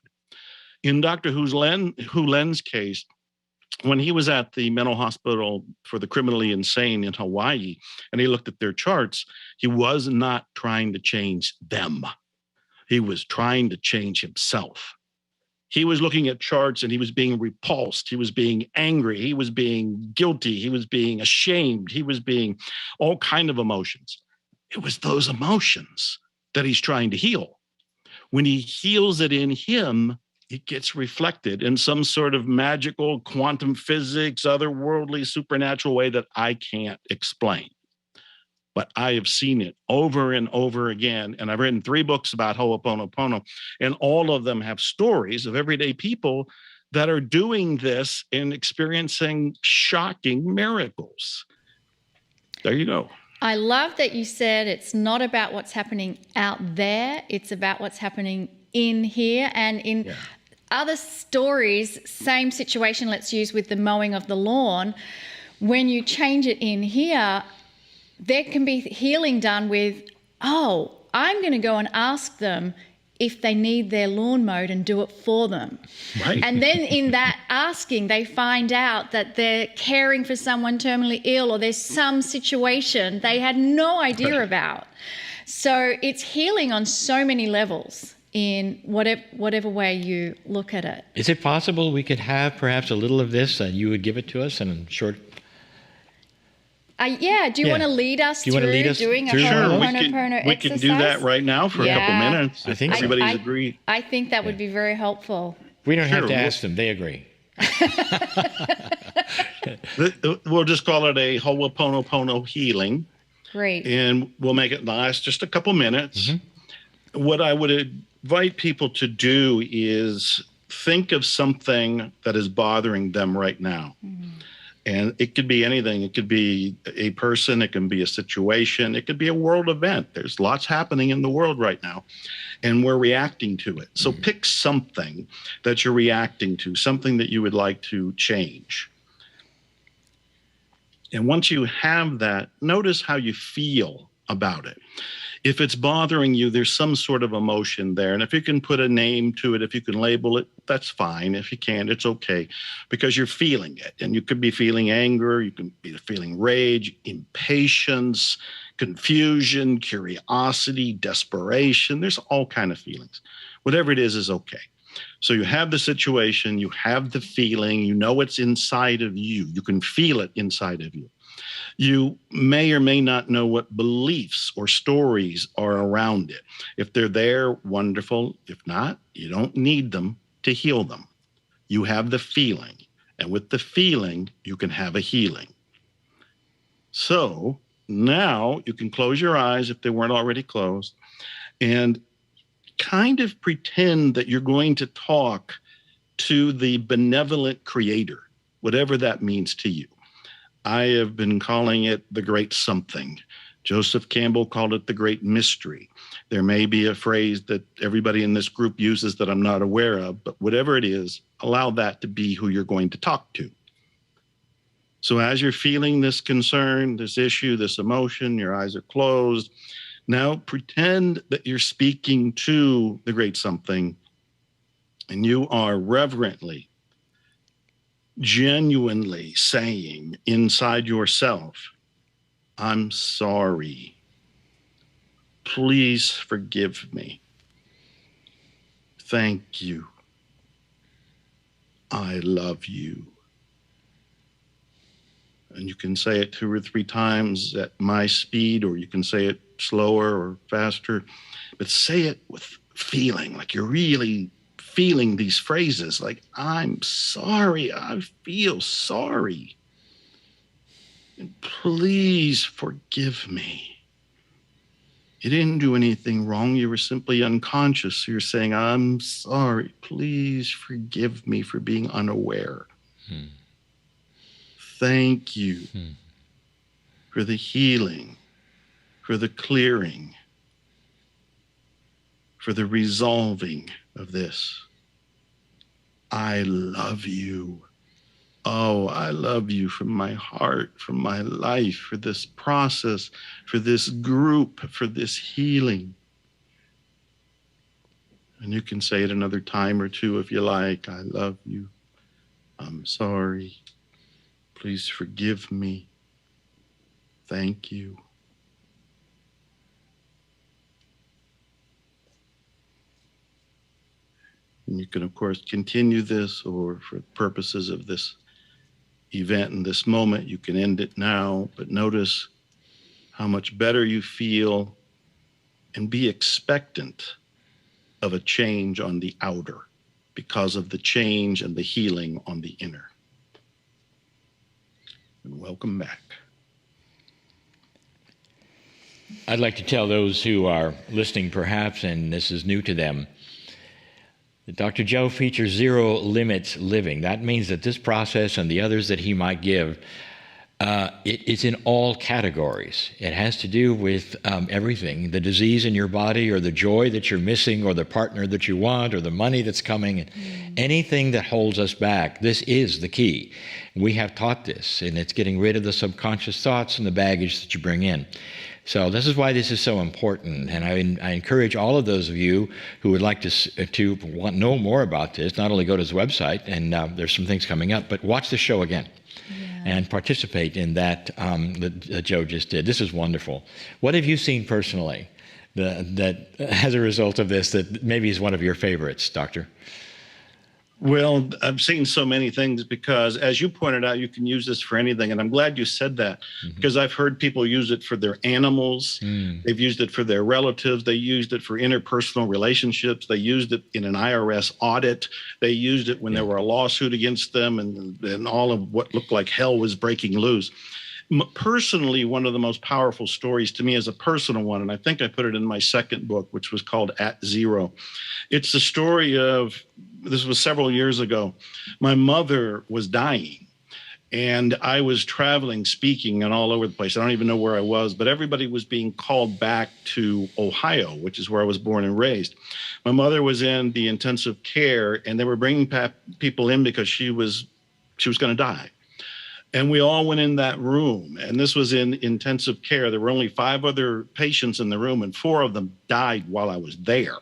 In Dr. Who Len's case, when he was at the mental hospital for the criminally insane in Hawaii, and he looked at their charts, he was not trying to change them. He was trying to change himself. He was looking at charts and he was being repulsed. He was being angry. He was being guilty. He was being ashamed. He was being all kinds of emotions. It was those emotions that he's trying to heal. When he heals it in him, it gets reflected in some sort of magical quantum physics, otherworldly, supernatural way that I can't explain. But I have seen it over and over again. And I've written 3 books about Ho'oponopono, and all of them have stories of everyday people that are doing this and experiencing shocking miracles. There you go. I love that you said it's not about what's happening out there, it's about what's happening in here. And in other stories, same situation, let's use with the mowing of the lawn. When you change it in here, there can be healing done with, oh, I'm going to go and ask them if they need their lawn mowed and do it for them. Right. And then in that asking, they find out that they're caring for someone terminally ill or there's some situation they had no idea about. So it's healing on so many levels in whatever way you look at it. Is it possible we could have perhaps a little of this and you would give it to us in a short... Do you want to lead us through doing a Ho'oponopono exercise? We can do that right now for a couple minutes. I think everybody's agreed. I think that would be very helpful. We don't have to ask them. They agree. We'll just call it a Ho'oponopono healing. Great. And we'll make it last just a couple minutes. Mm-hmm. What I would invite people to do is think of something that is bothering them right now. Mm-hmm. And it could be anything. It could be a person. It can be a situation. It could be a world event. There's lots happening in the world right now, and we're reacting to it. So pick something that you're reacting to, something that you would like to change. And once you have that, notice how you feel about it. If it's bothering you, there's some sort of emotion there. And if you can put a name to it, if you can label it, that's fine. If you can't, it's okay, because you're feeling it. And you could be feeling anger, you can be feeling rage, impatience, confusion, curiosity, desperation. There's all kinds of feelings. Whatever it is okay. So you have the situation, you have the feeling, you know it's inside of you. You can feel it inside of you. You may or may not know what beliefs or stories are around it. If they're there, wonderful. If not, you don't need them to heal them. You have the feeling, and with the feeling, you can have a healing. So now you can close your eyes if they weren't already closed, and kind of pretend that you're going to talk to the benevolent creator, whatever that means to you. I have been calling it the great something, Joseph Campbell called it the great mystery. There may be a phrase that everybody in this group uses that I'm not aware of, but whatever it is, allow that to be who you're going to talk to. So as you're feeling this concern, this issue, this emotion, your eyes are closed, now pretend that you're speaking to the great something, and you are reverently, genuinely saying inside yourself, I'm sorry. Please forgive me. Thank you. I love you. And you can say it 2 or 3 times at my speed, or you can say it slower or faster, but say it with feeling, like you're really feeling these phrases, like, I'm sorry, I feel sorry. And please forgive me. You didn't do anything wrong. You were simply unconscious. So you're saying, I'm sorry. Please forgive me for being unaware. Thank you for the healing, for the clearing, for the resolving of this. I love you. Oh, I love you from my heart, from my life, for this process, for this group, for this healing. And you can say it another time or two if you like. I love you. I'm sorry. Please forgive me. Thank you. And you can, of course, continue this, or for purposes of this event and this moment, you can end it now, but notice how much better you feel, and be expectant of a change on the outer because of the change and the healing on the inner. And welcome back. I'd like to tell those who are listening perhaps, and this is new to them, that Dr. Joe features zero limits living. That means that this process and the others that he might give, it's in all categories. It has to do with everything, the disease in your body, or the joy that you're missing, or the partner that you want, or the money that's coming, anything that holds us back. This is the key. We have taught this, and it's getting rid of the subconscious thoughts and the baggage that you bring in. So this is why this is so important, and I encourage all of those of you who would like to know more about this, not only go to his website, and there's some things coming up, but watch the show again and participate in that that Joe just did. This is wonderful. What have you seen personally that as a result of this that maybe is one of your favorites, Doctor? Well, I've seen so many things because, as you pointed out, you can use this for anything. And I'm glad you said that, because I've heard people use it for their animals. They've used it for their relatives. They used it for interpersonal relationships. They used it in an IRS audit. They used it when there were a lawsuit against them, and all of what looked like hell was breaking loose. Personally, one of the most powerful stories to me is a personal one, and I think I put it in my second book, which was called At Zero. It's the story of, this was several years ago, my mother was dying, and I was traveling, speaking, and all over the place. I don't even know where I was, but everybody was being called back to Ohio, which is where I was born and raised. My mother was in the intensive care, and they were bringing people in because she was going to die. And we all went in that room, and this was in intensive care. There were only 5 other patients in the room, and 4 of them died while I was there,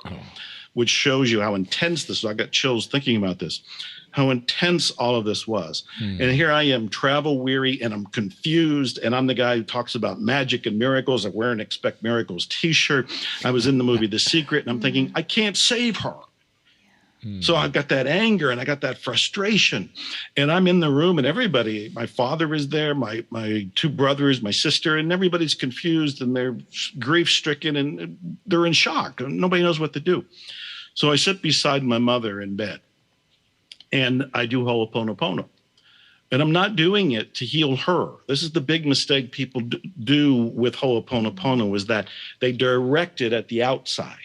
which shows you how intense this was. I got chills thinking about this, how intense all of this was. And here I am, travel weary, and I'm confused, and I'm the guy who talks about magic and miracles. I wear an Expect Miracles t-shirt. I was in the movie The Secret, and I'm thinking, I can't save her. So I've got that anger and I got that frustration, and I'm in the room, and everybody, my father is there, my 2 brothers, my sister, and everybody's confused and they're grief stricken and they're in shock. Nobody knows what to do. So I sit beside my mother in bed and I do Ho'oponopono, and I'm not doing it to heal her. This is the big mistake people do with Ho'oponopono, is that they direct it at the outside.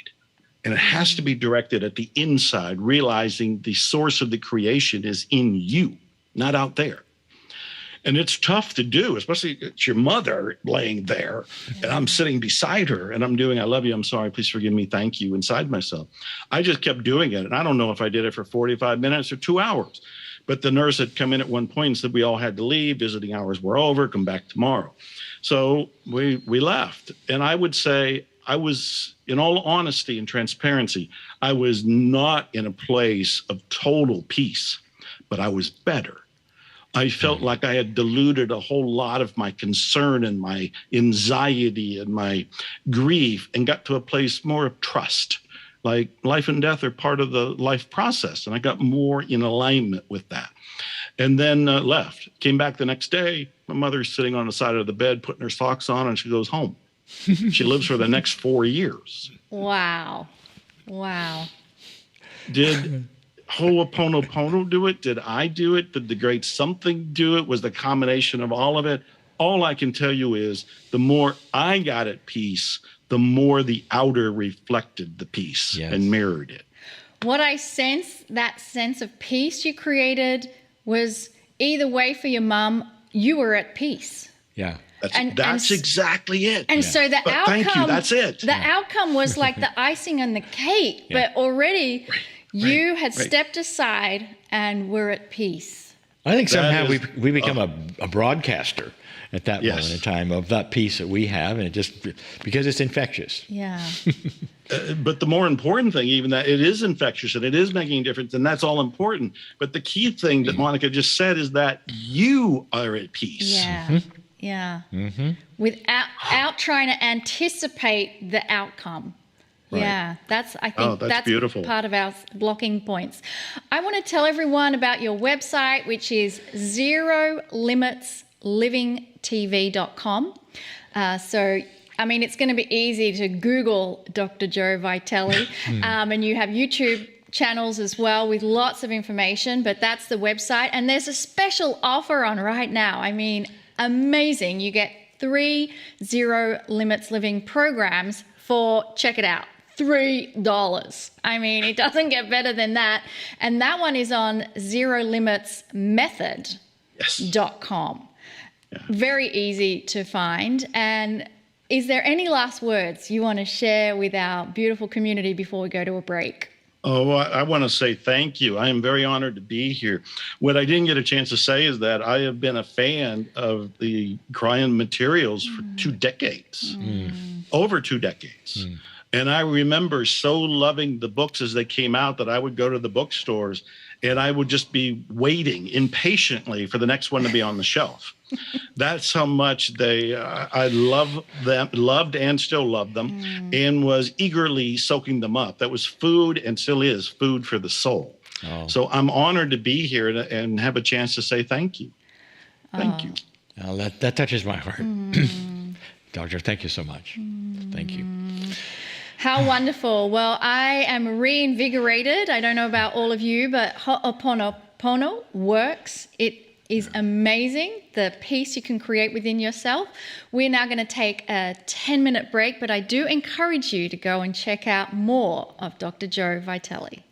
And it has to be directed at the inside, realizing the source of the creation is in you, not out there. And it's tough to do, especially it's your mother laying there and I'm sitting beside her and I'm doing, I love you, I'm sorry, please forgive me, thank you, inside myself. I just kept doing it. And I don't know if I did it for 45 minutes or 2 hours. But the nurse had come in at one point and said we all had to leave, visiting hours were over, come back tomorrow. So we left. And I would say I was, in all honesty and transparency, I was not in a place of total peace, but I was better. I felt like I had diluted a whole lot of my concern and my anxiety and my grief and got to a place more of trust. Like life and death are part of the life process. And I got more in alignment with that. And then left. Came back the next day. My mother's sitting on the side of the bed, putting her socks on, and she goes home. She lives for the next 4 years. Wow. Wow. Did Ho'oponopono do it? Did I do it? Did the great something do it? Was the combination of all of it? All I can tell you is the more I got at peace, the more the outer reflected the peace and mirrored it. What I sense, that sense of peace you created was either way for your mum, you were at peace. Yeah. That's exactly it. And so the outcome, thank you, that's it. The outcome was like the icing on the cake, but already you had stepped aside and were at peace. I think somehow we become a broadcaster at that moment in time of that peace that we have, and it just because it's infectious. Yeah. But the more important thing, even that it is infectious and it is making a difference, and that's all important. But the key thing that Monica just said is that you are at peace. Yeah. Mm-hmm. Yeah. Mm-hmm. Without trying to anticipate the outcome. Right. Yeah, I think that's beautiful. Part of our blocking points. I want to tell everyone about your website, which is zerolimitslivingtv.com. So, I mean, it's going to be easy to Google Dr. Joe Vitale, and you have YouTube channels as well with lots of information, but that's the website. And there's a special offer on right now. I mean, amazing. You get 3 Zero Limits Living programs for, check it out, $3. I mean, it doesn't get better than that. And that one is on zerolimitsmethod.com. Yeah. Very easy to find. And is there any last words you want to share with our beautiful community before we go to a break? Oh, I want to say thank you. I am very honored to be here. What I didn't get a chance to say is that I have been a fan of the Kryon materials for 2 decades, over 2 decades. And I remember so loving the books as they came out that I would go to the bookstores and I would just be waiting impatiently for the next one to be on the shelf. That's how much I loved and still love them, and was eagerly soaking them up. That was food and still is food for the soul. Oh. So I'm honored to be here and have a chance to say thank you. Thank you. Well, that touches my heart. Doctor, thank you so much. Thank you. How wonderful. Well, I am reinvigorated. I don't know about all of you, but Ho'oponopono works. It is amazing, the peace you can create within yourself. We're now going to take a 10-minute break, but I do encourage you to go and check out more of Dr. Joe Vitale.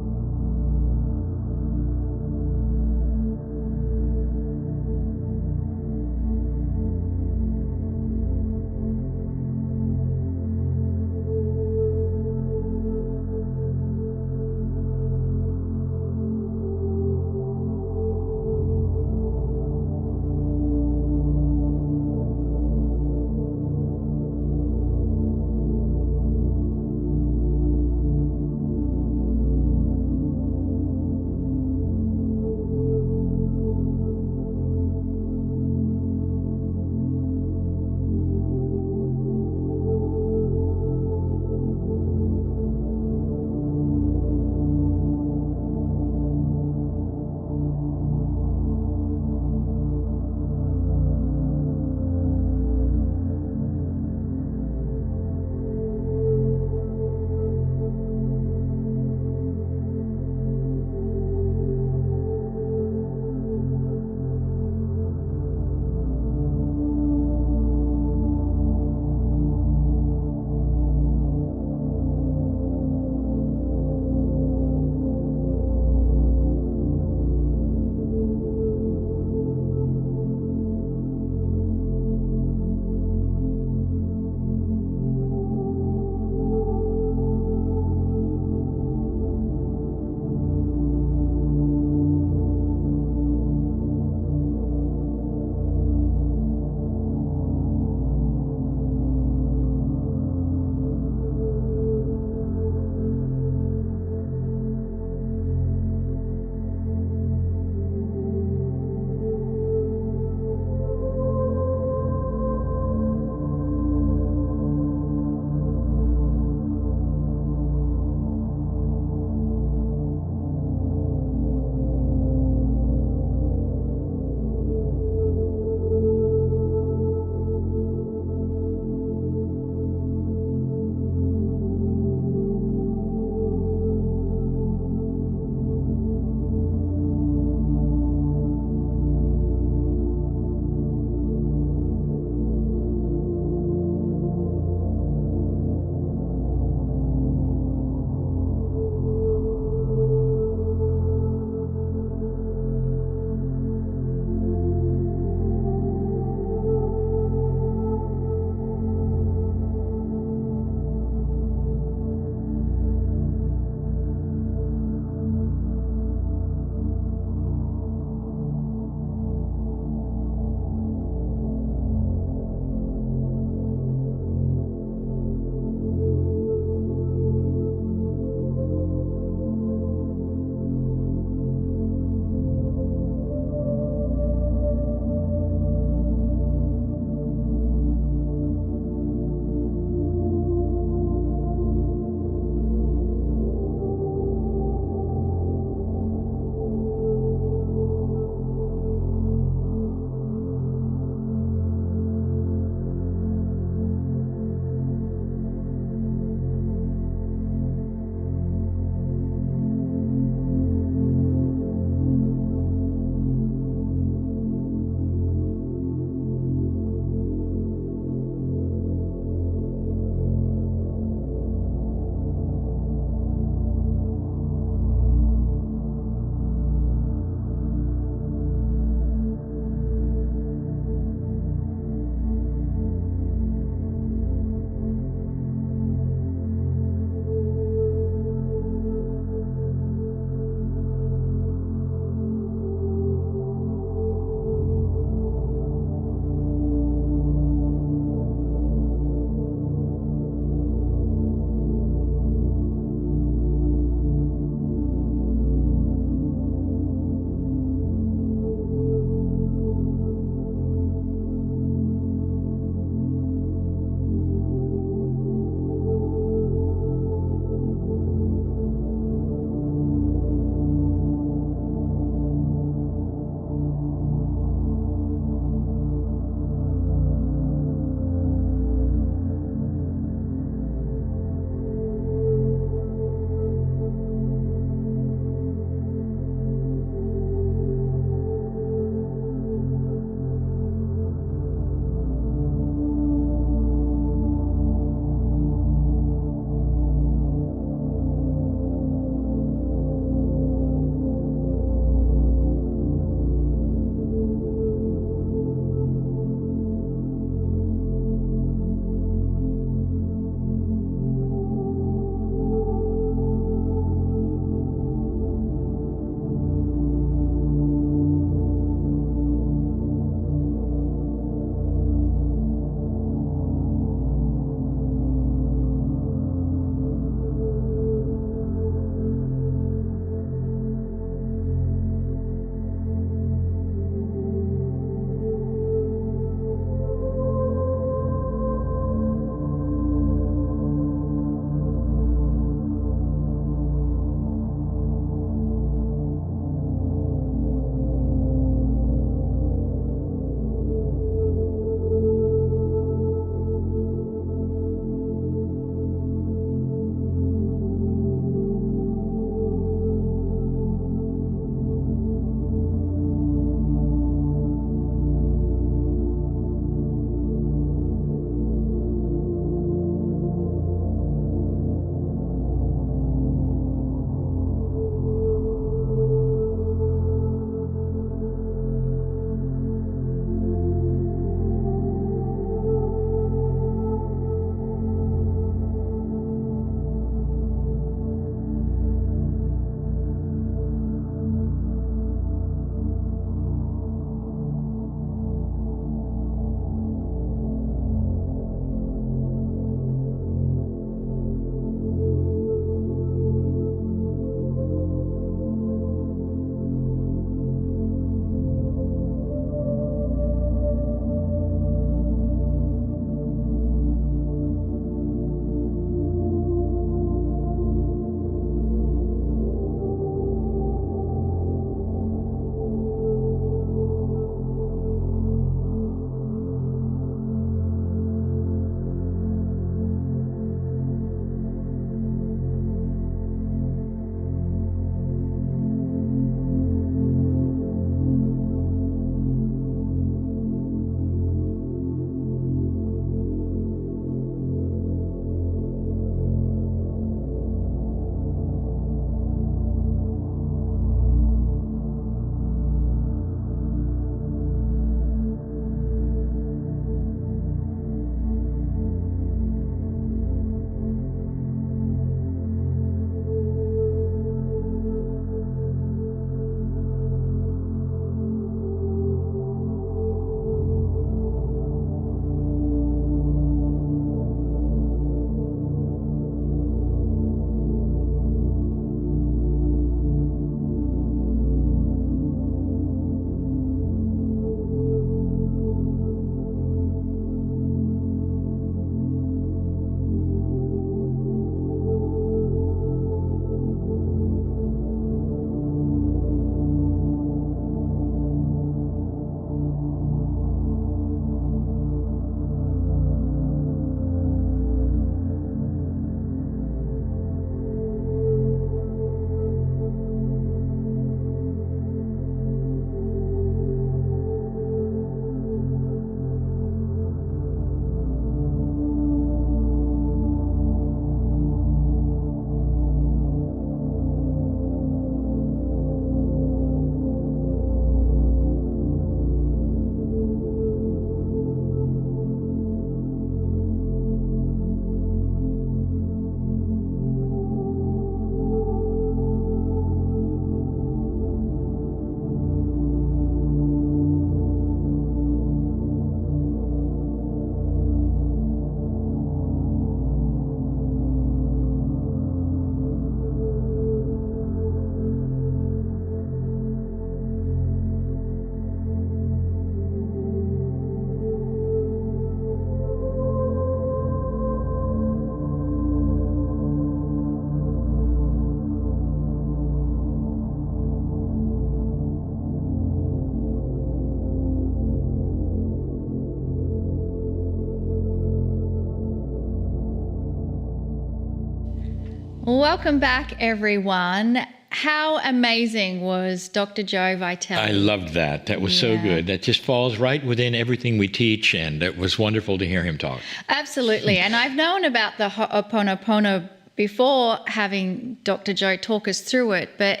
Welcome back, everyone. How amazing was Dr. Joe Vitale? I loved that. That was so good. That just falls right within everything we teach, and it was wonderful to hear him talk. Absolutely. And I've known about the Ho'oponopono before having Dr. Joe talk us through it, but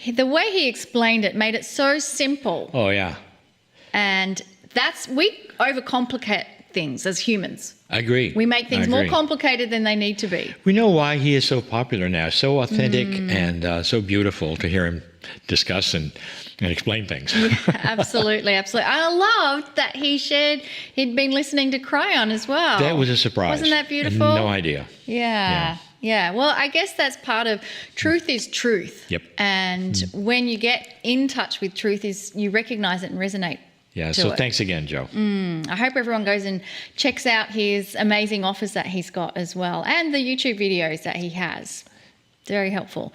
the way he explained it made it so simple. Oh, yeah. And we overcomplicate things as humans. I agree. We make things more complicated than they need to be. We know why he is so popular now, so authentic and so beautiful to hear him discuss and explain things. Yeah, absolutely, absolutely. I loved that he shared he'd been listening to Kryon as well. That was a surprise. Wasn't that beautiful? No idea. Yeah. Well, I guess that's part of truth is truth. Yep. And when you get in touch with truth, is you recognize it and resonate. Yeah, so thanks again, Joe. I hope everyone goes and checks out his amazing offers that he's got as well, and the YouTube videos that he has. Very helpful.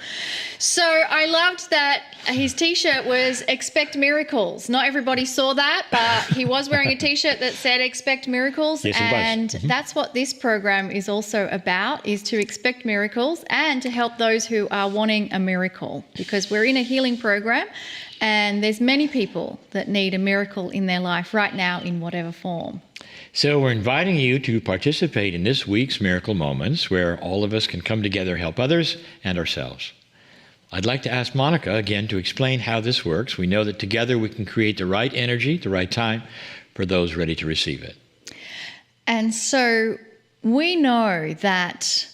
So I loved that his T-shirt was "Expect Miracles." Not everybody saw that, but he was wearing a T-shirt that said "Expect Miracles." Yes, and that's what this program is also about, is to expect miracles and to help those who are wanting a miracle, because we're in a healing program and there's many people that need a miracle in their life right now in whatever form. So we're inviting you to participate in this week's Miracle Moments, where all of us can come together, help others and ourselves. I'd like to ask Monica again to explain how this works. We know that together we can create the right energy, the right time for those ready to receive it. And so we know that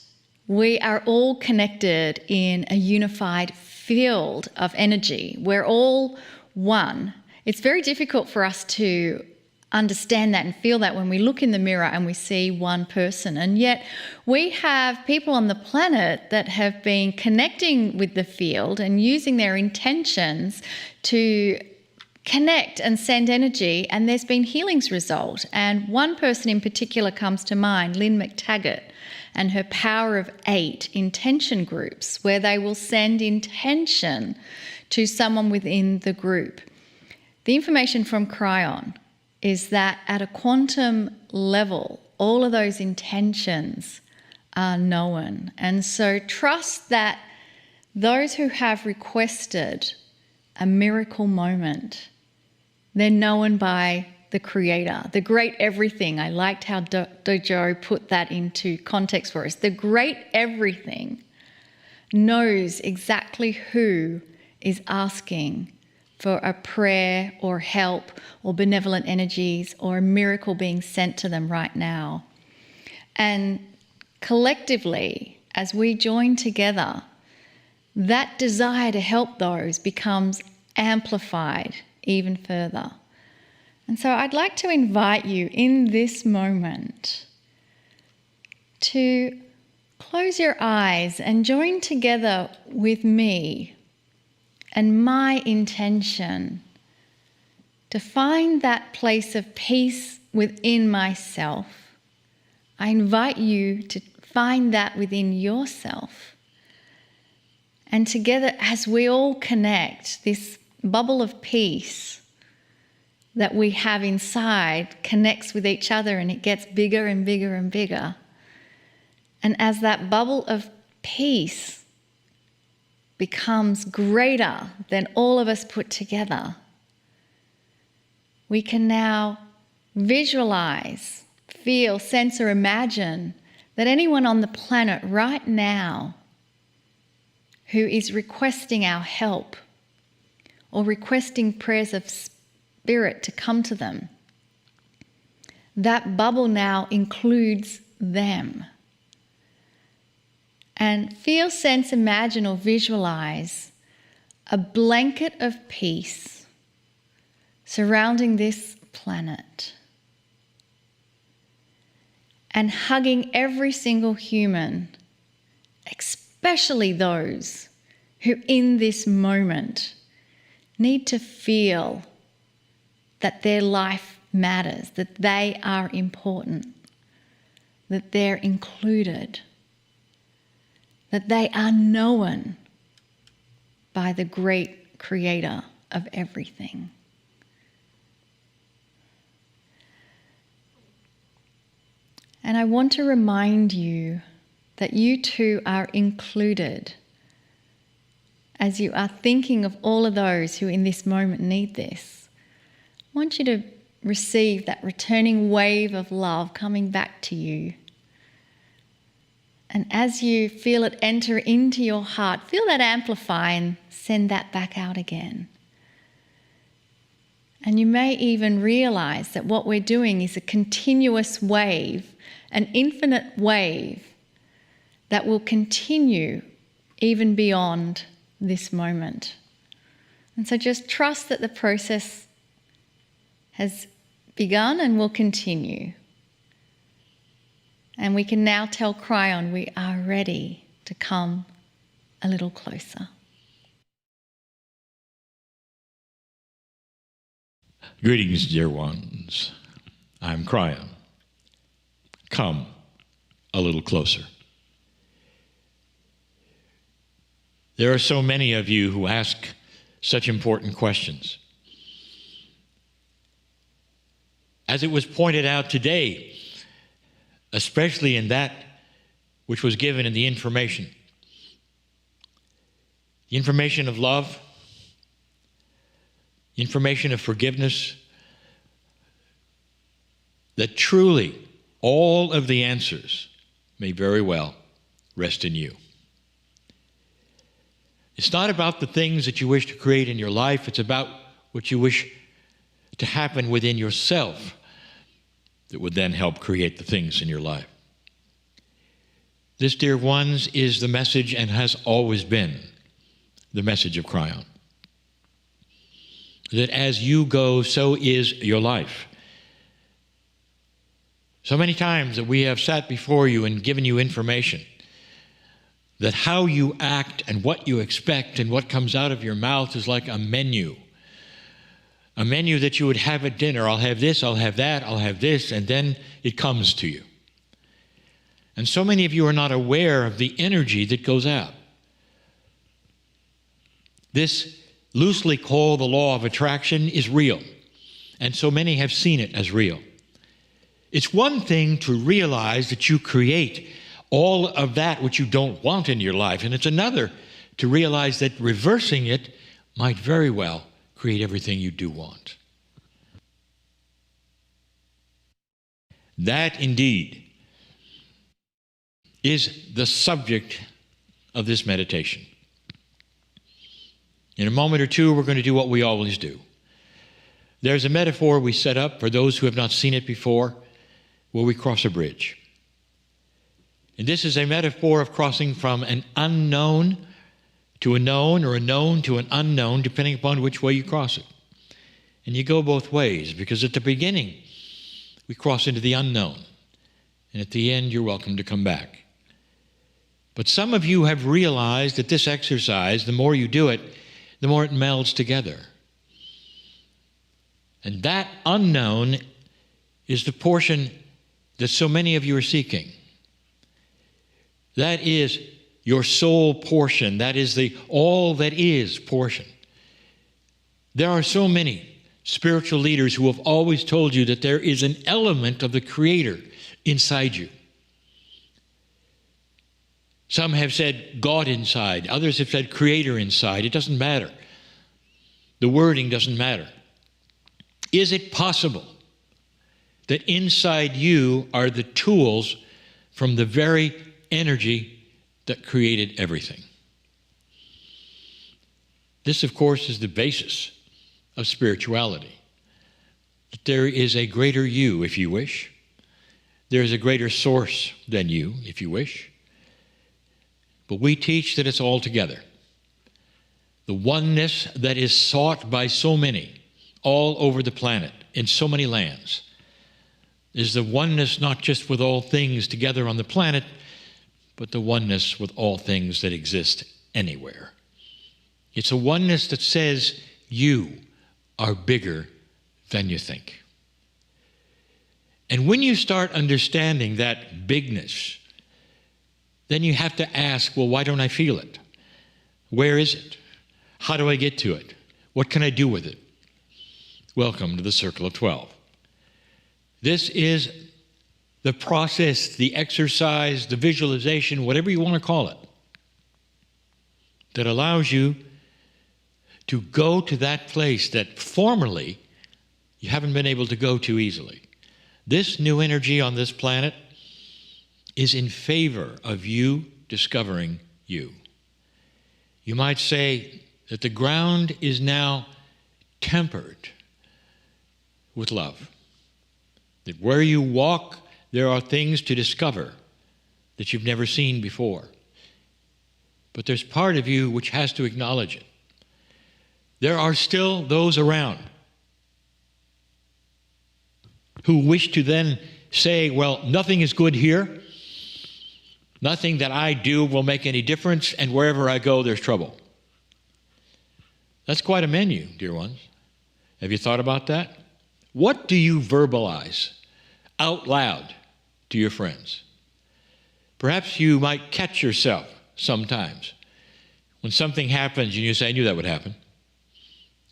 we are all connected in a unified field of energy. We're all one. It's very difficult for us to understand that and feel that when we look in the mirror and we see one person. And yet we have people on the planet that have been connecting with the field and using their intentions to connect and send energy, and there's been healings result. And one person in particular comes to mind, Lynn McTaggart, and her Power of 8 intention groups, where they will send intention to someone within the group. The information from Kryon is that at a quantum level, all of those intentions are known. And so trust that those who have requested a miracle moment, they're known by the Creator, the great everything. I liked how Dr. Joe put that into context for us. The great everything knows exactly who is asking for a prayer or help or benevolent energies or a miracle being sent to them right now. And collectively, as we join together, that desire to help those becomes amplified even further. And so I'd like to invite you in this moment to close your eyes and join together with me and my intention to find that place of peace within myself. I invite you to find that within yourself. And together, as we all connect, this bubble of peace that we have inside connects with each other, and it gets bigger and bigger and bigger. And as that bubble of peace becomes greater than all of us put together, we can now visualize, feel, sense, or imagine that anyone on the planet right now who is requesting our help or requesting prayers of spirit to come to them, that bubble now includes them. And feel, sense, imagine, or visualize a blanket of peace surrounding this planet and hugging every single human, especially those who in this moment need to feel that their life matters, that they are important, that they're included, that they are known by the great Creator of everything. And I want to remind you that you too are included. As you are thinking of all of those who in this moment need this, I want you to receive that returning wave of love coming back to you. And as you feel it enter into your heart, feel that amplify and send that back out again. And you may even realize that what we're doing is a continuous wave, an infinite wave that will continue even beyond this moment. And so just trust that the process has begun and will continue. And we can now tell Kryon we are ready to come a little closer. Greetings, dear ones. I'm Kryon. Come a little closer. There are so many of you who ask such important questions. As it was pointed out today, especially in that which was given in the information of love, the information of forgiveness, that truly all of the answers may very well rest in you. It's not about the things that you wish to create in your life, it's about what you wish to happen within yourself that would then help create the things in your life. This, dear ones, is the message and has always been the message of Kryon. That as you go, so is your life. So many times that we have sat before you and given you information that how you act and what you expect and what comes out of your mouth is like a menu. A menu that you would have at dinner. I'll have this, I'll have that, I'll have this, and then it comes to you. And so many of you are not aware of the energy that goes out. This loosely called the law of attraction is real, and so many have seen it as real. It's one thing to realize that you create all of that which you don't want in your life, and it's another to realize that reversing it might very well create everything you do want. That indeed is the subject of this meditation. In a moment or two, we're going to do what we always do. There's a metaphor we set up for those who have not seen it before, where we cross a bridge. And this is a metaphor of crossing from an unknown to a known, or a known to an unknown, depending upon which way you cross it. And you go both ways, because at the beginning, we cross into the unknown. And at the end, you're welcome to come back. But some of you have realized that this exercise, the more you do it, the more it melds together. And that unknown is the portion that so many of you are seeking. That is your soul portion. That is the all that is portion. There are so many spiritual leaders who have always told you that there is an element of the Creator inside you. Some have said God inside. Others have said Creator inside. It doesn't matter. The wording doesn't matter. Is it possible that inside you are the tools from the very energy that created everything? This, of course, is the basis of spirituality. That there is a greater you, if you wish. There is a greater source than you, if you wish. But we teach that it's all together. The oneness that is sought by so many all over the planet, in so many lands, is the oneness not just with all things together on the planet, but the oneness with all things that exist anywhere. It's a oneness that says you are bigger than you think. And when you start understanding that bigness, then you have to ask, well, why don't I feel it? Where is it? How do I get to it? What can I do with it? Welcome to the Circle of 12. This is the process, the exercise, the visualization, whatever you want to call it, that allows you to go to that place that formerly you haven't been able to go to easily. This new energy on this planet is in favor of you discovering you. You might say that the ground is now tempered with love. That where you walk, there are things to discover that you've never seen before. But there's part of you which has to acknowledge it. There are still those around who wish to then say, well, nothing is good here. Nothing that I do will make any difference, and wherever I go, there's trouble. That's quite a menu, dear ones. Have you thought about that? What do you verbalize out loud to your friends? Perhaps you might catch yourself sometimes when something happens and you say, I knew that would happen.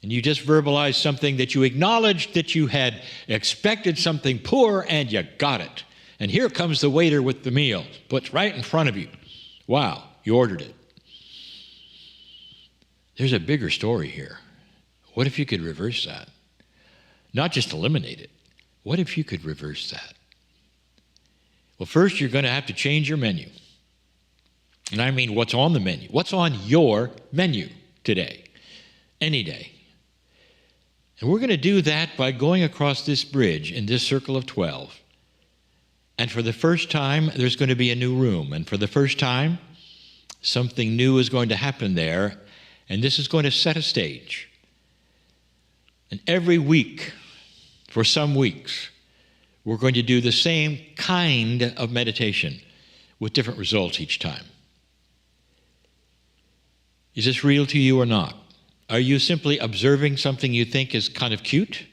And you just verbalize something that you acknowledged that you had expected something poor and you got it. And here comes the waiter with the meal, put right in front of you. Wow, you ordered it. There's a bigger story here. What if you could reverse that? Not just eliminate it. What if you could reverse that? Well, first you're going to have to change your menu. And I mean what's on the menu. What's on your menu today? Any day. And we're going to do that by going across this bridge in this circle of 12. And for the first time, there's going to be a new room. And for the first time, something new is going to happen there. And this is going to set a stage. And every week, for some weeks, we're going to do the same kind of meditation with different results each time. Is this real to you or not? Are you simply observing something you think is kind of cute?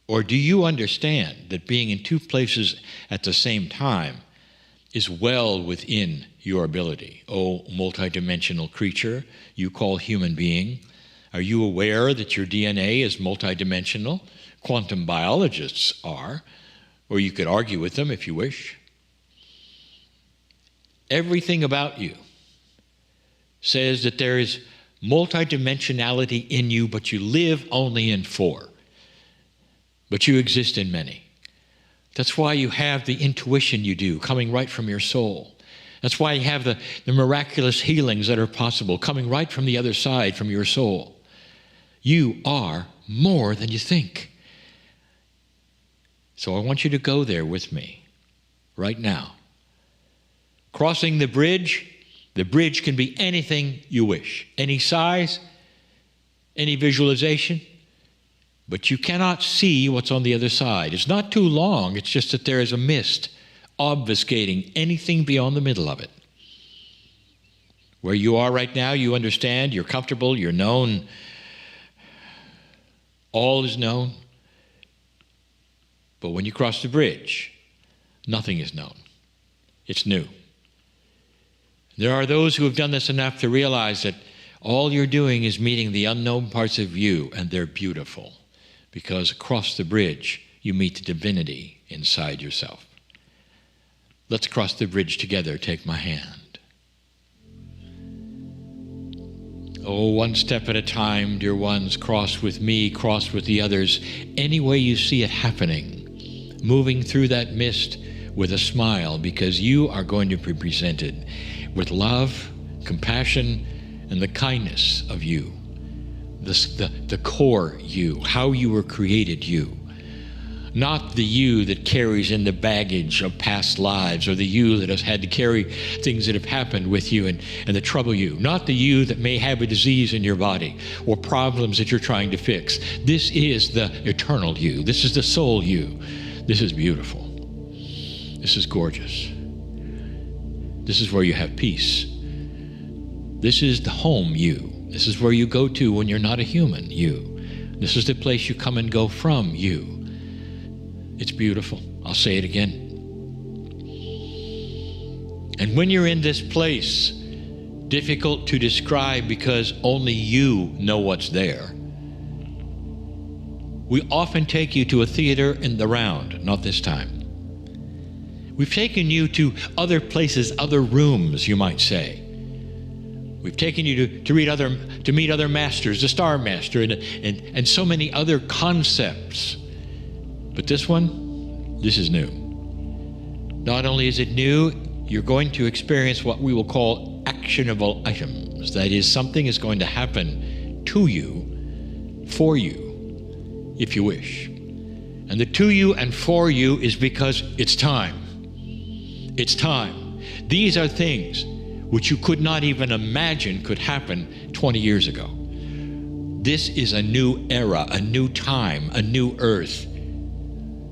Or do you understand that being in two places at the same time is well within your ability? Oh, multidimensional creature you call human being. Are you aware that your DNA is multidimensional? Quantum biologists are, or you could argue with them if you wish. Everything about you says that there is multidimensionality in you, but you live only in 4. But you exist in many. That's why you have the intuition you do, coming right from your soul. That's why you have the miraculous healings that are possible, coming right from the other side, from your soul. You are more than you think. So I want you to go there with me right now. Crossing the bridge can be anything you wish, any size, any visualization, but you cannot see what's on the other side. It's not too long, it's just that there is a mist obfuscating anything beyond the middle of it. Where you are right now, you understand, you're comfortable, you're known. All is known. But when you cross the bridge, nothing is known. It's new. There are those who have done this enough to realize that all you're doing is meeting the unknown parts of you, and they're beautiful. Because across the bridge, you meet the divinity inside yourself. Let's cross the bridge together. Take my hand. Oh, one step at a time, dear ones, cross with me, cross with the others. Any way you see it happening, moving through that mist with a smile, because you are going to be presented with love, compassion, and the kindness of you. The core you, how you were created you. Not the you that carries in the baggage of past lives, or the you that has had to carry things that have happened with you and that trouble you. Not the you that may have a disease in your body or problems that you're trying to fix. This is the eternal you. This is the soul you. This is beautiful. This is gorgeous. This is where you have peace. This is the home you. This is where you go to when you're not a human, you. This is the place you come and go from, you. It's beautiful. I'll say it again. And when you're in this place, difficult to describe because only you know what's there, we often take you to a theater in the round, not this time. We've taken you to other places, other rooms, you might say. We've taken you to meet other masters, the Star Master, and so many other concepts. But this is new. Not only is it new, you're going to experience what we will call actionable items. That is, something is going to happen to you, for you, if you wish. And the to you and for you is because it's time. It's time. These are things which you could not even imagine could happen 20 years ago. This is a new era, a new time, a new earth.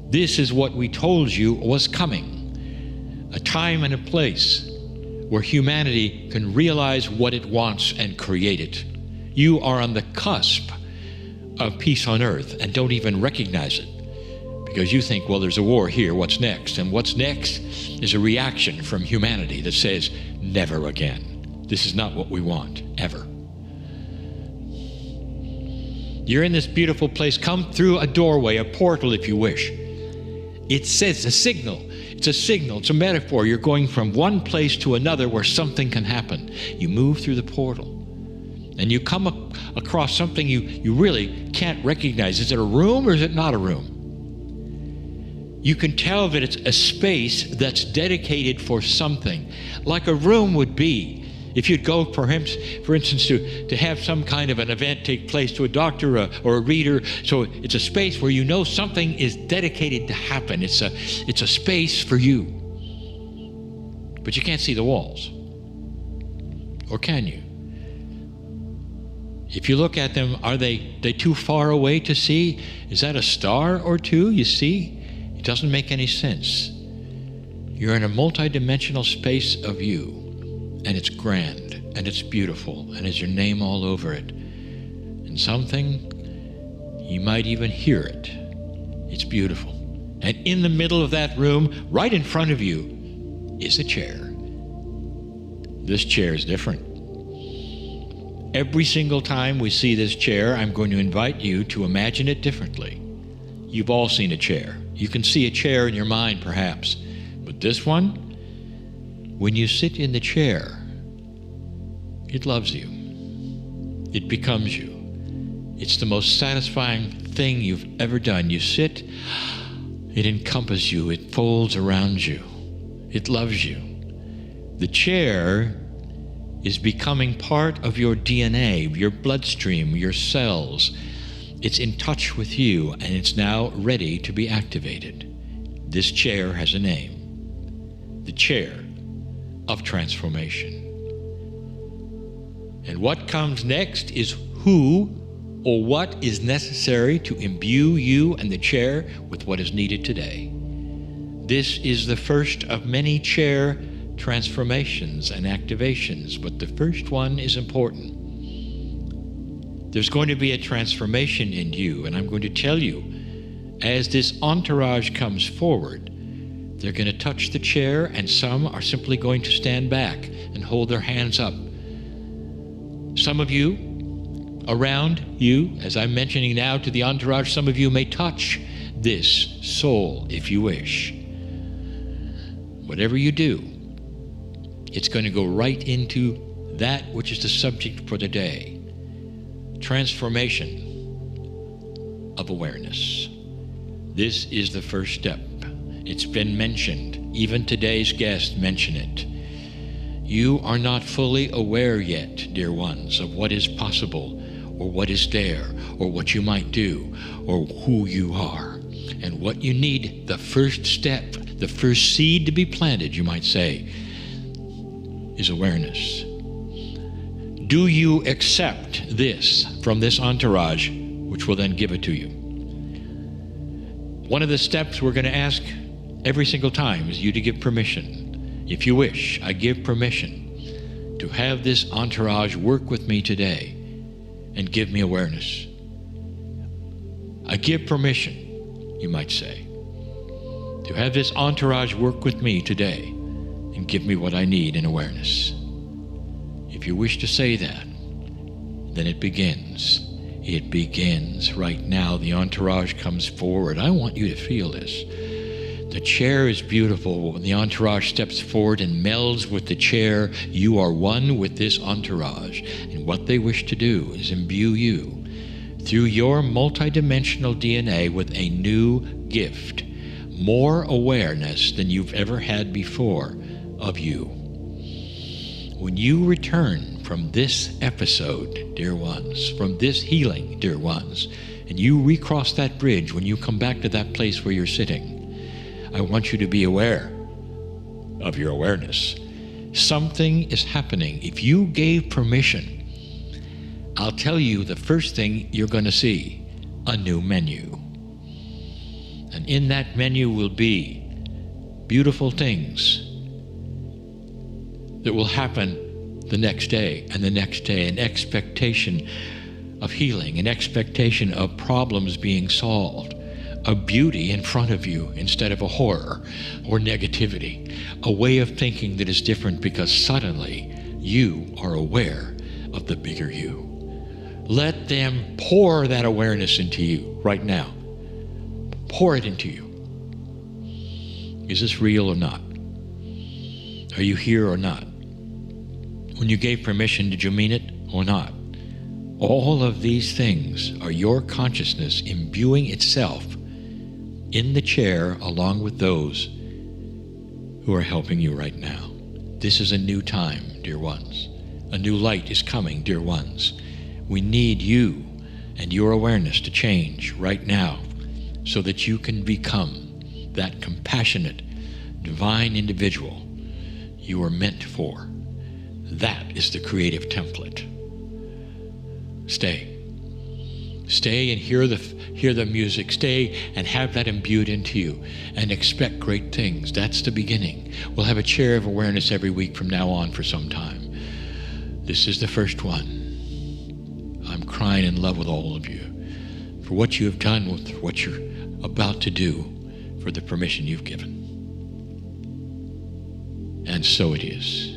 This is what we told you was coming. A time and a place where humanity can realize what it wants and create it. You are on the cusp of peace on earth and don't even recognize it. Because you think, well, there's a war here, what's next? And what's next is a reaction from humanity that says, never again. This is not what we want, ever. You're in this beautiful place. Come through a doorway, a portal, if you wish. It says a signal. It's a signal. It's a metaphor. You're going from one place to another where something can happen. You move through the portal. And you come across something you really can't recognize. Is it a room or is it not a room? You can tell that it's a space that's dedicated for something, like a room would be. If you'd go, for instance, to have some kind of an event take place, to a doctor or a reader, so it's a space where you know something is dedicated to happen. It's a space for you. But you can't see the walls. Or can you? If you look at them, are they too far away to see? Is that a star or two you see? It doesn't make any sense. You're in a multidimensional space of you. And it's grand, and it's beautiful, and has your name all over it. And something, you might even hear it. It's beautiful. And in the middle of that room, right in front of you, is a chair. This chair is different. Every single time we see this chair, I'm going to invite you to imagine it differently. You've all seen a chair. You can see a chair in your mind, perhaps. But this one, when you sit in the chair, it loves you. It becomes you. It's the most satisfying thing you've ever done. You sit, it encompasses you, it folds around you, it loves you. The chair is becoming part of your DNA, your bloodstream, your cells. It's in touch with you, and it's now ready to be activated. This chair has a name. The chair of transformation. And what comes next is who or what is necessary to imbue you and the chair with what is needed today. This is the first of many chair transformations and activations, but the first one is important. There's going to be a transformation in you, and I'm going to tell you, as this entourage comes forward, they're going to touch the chair, and some are simply going to stand back and hold their hands up. Some of you, around you, as I'm mentioning now to the entourage, some of you may touch this soul if you wish. Whatever you do, it's going to go right into that which is the subject for the day. Transformation of awareness. This is the first step. It's been mentioned. Even today's guests mention it. You are not fully aware yet, dear ones, of what is possible, or what is there, or what you might do, or who you are. And what you need, the first step, the first seed to be planted, you might say, is awareness. Do you accept this from this entourage, which will then give it to you? One of the steps we're going to ask every single time is you to give permission. If you wish, I give permission to have this entourage work with me today and give me awareness. I give permission, you might say, to have this entourage work with me today and give me what I need in awareness. If you wish to say that, then it begins. It begins right now. The entourage comes forward. I want you to feel this. The chair is beautiful. When the entourage steps forward and melds with the chair, you are one with this entourage. And what they wish to do is imbue you through your multidimensional DNA with a new gift, more awareness than you've ever had before of you. When you return from this episode, dear ones, from this healing, dear ones, and you recross that bridge, when you come back to that place where you're sitting, I want you to be aware of your awareness. Something is happening. If you gave permission, I'll tell you the first thing you're going to see, a new menu. And in that menu will be beautiful things that will happen the next day and the next day, an expectation of healing, an expectation of problems being solved, a beauty in front of you instead of a horror or negativity, a way of thinking that is different because suddenly you are aware of the bigger you. Let them pour that awareness into you right now. Pour it into you. Is this real or not? Are you here or not? When you gave permission, did you mean it or not? All of these things are your consciousness imbuing itself in the chair along with those who are helping you right now. This is a new time, dear ones. A new light is coming, dear ones. We need you and your awareness to change right now so that you can become that compassionate, divine individual you are meant for. That is the creative template. Stay. Stay and hear the music. Stay and have that imbued into you and expect great things. That's the beginning. We'll have a chair of awareness every week from now on for some time. This is the first one. I'm crying in love with all of you for what you have done, with what you're about to do, for the permission you've given. And so it is.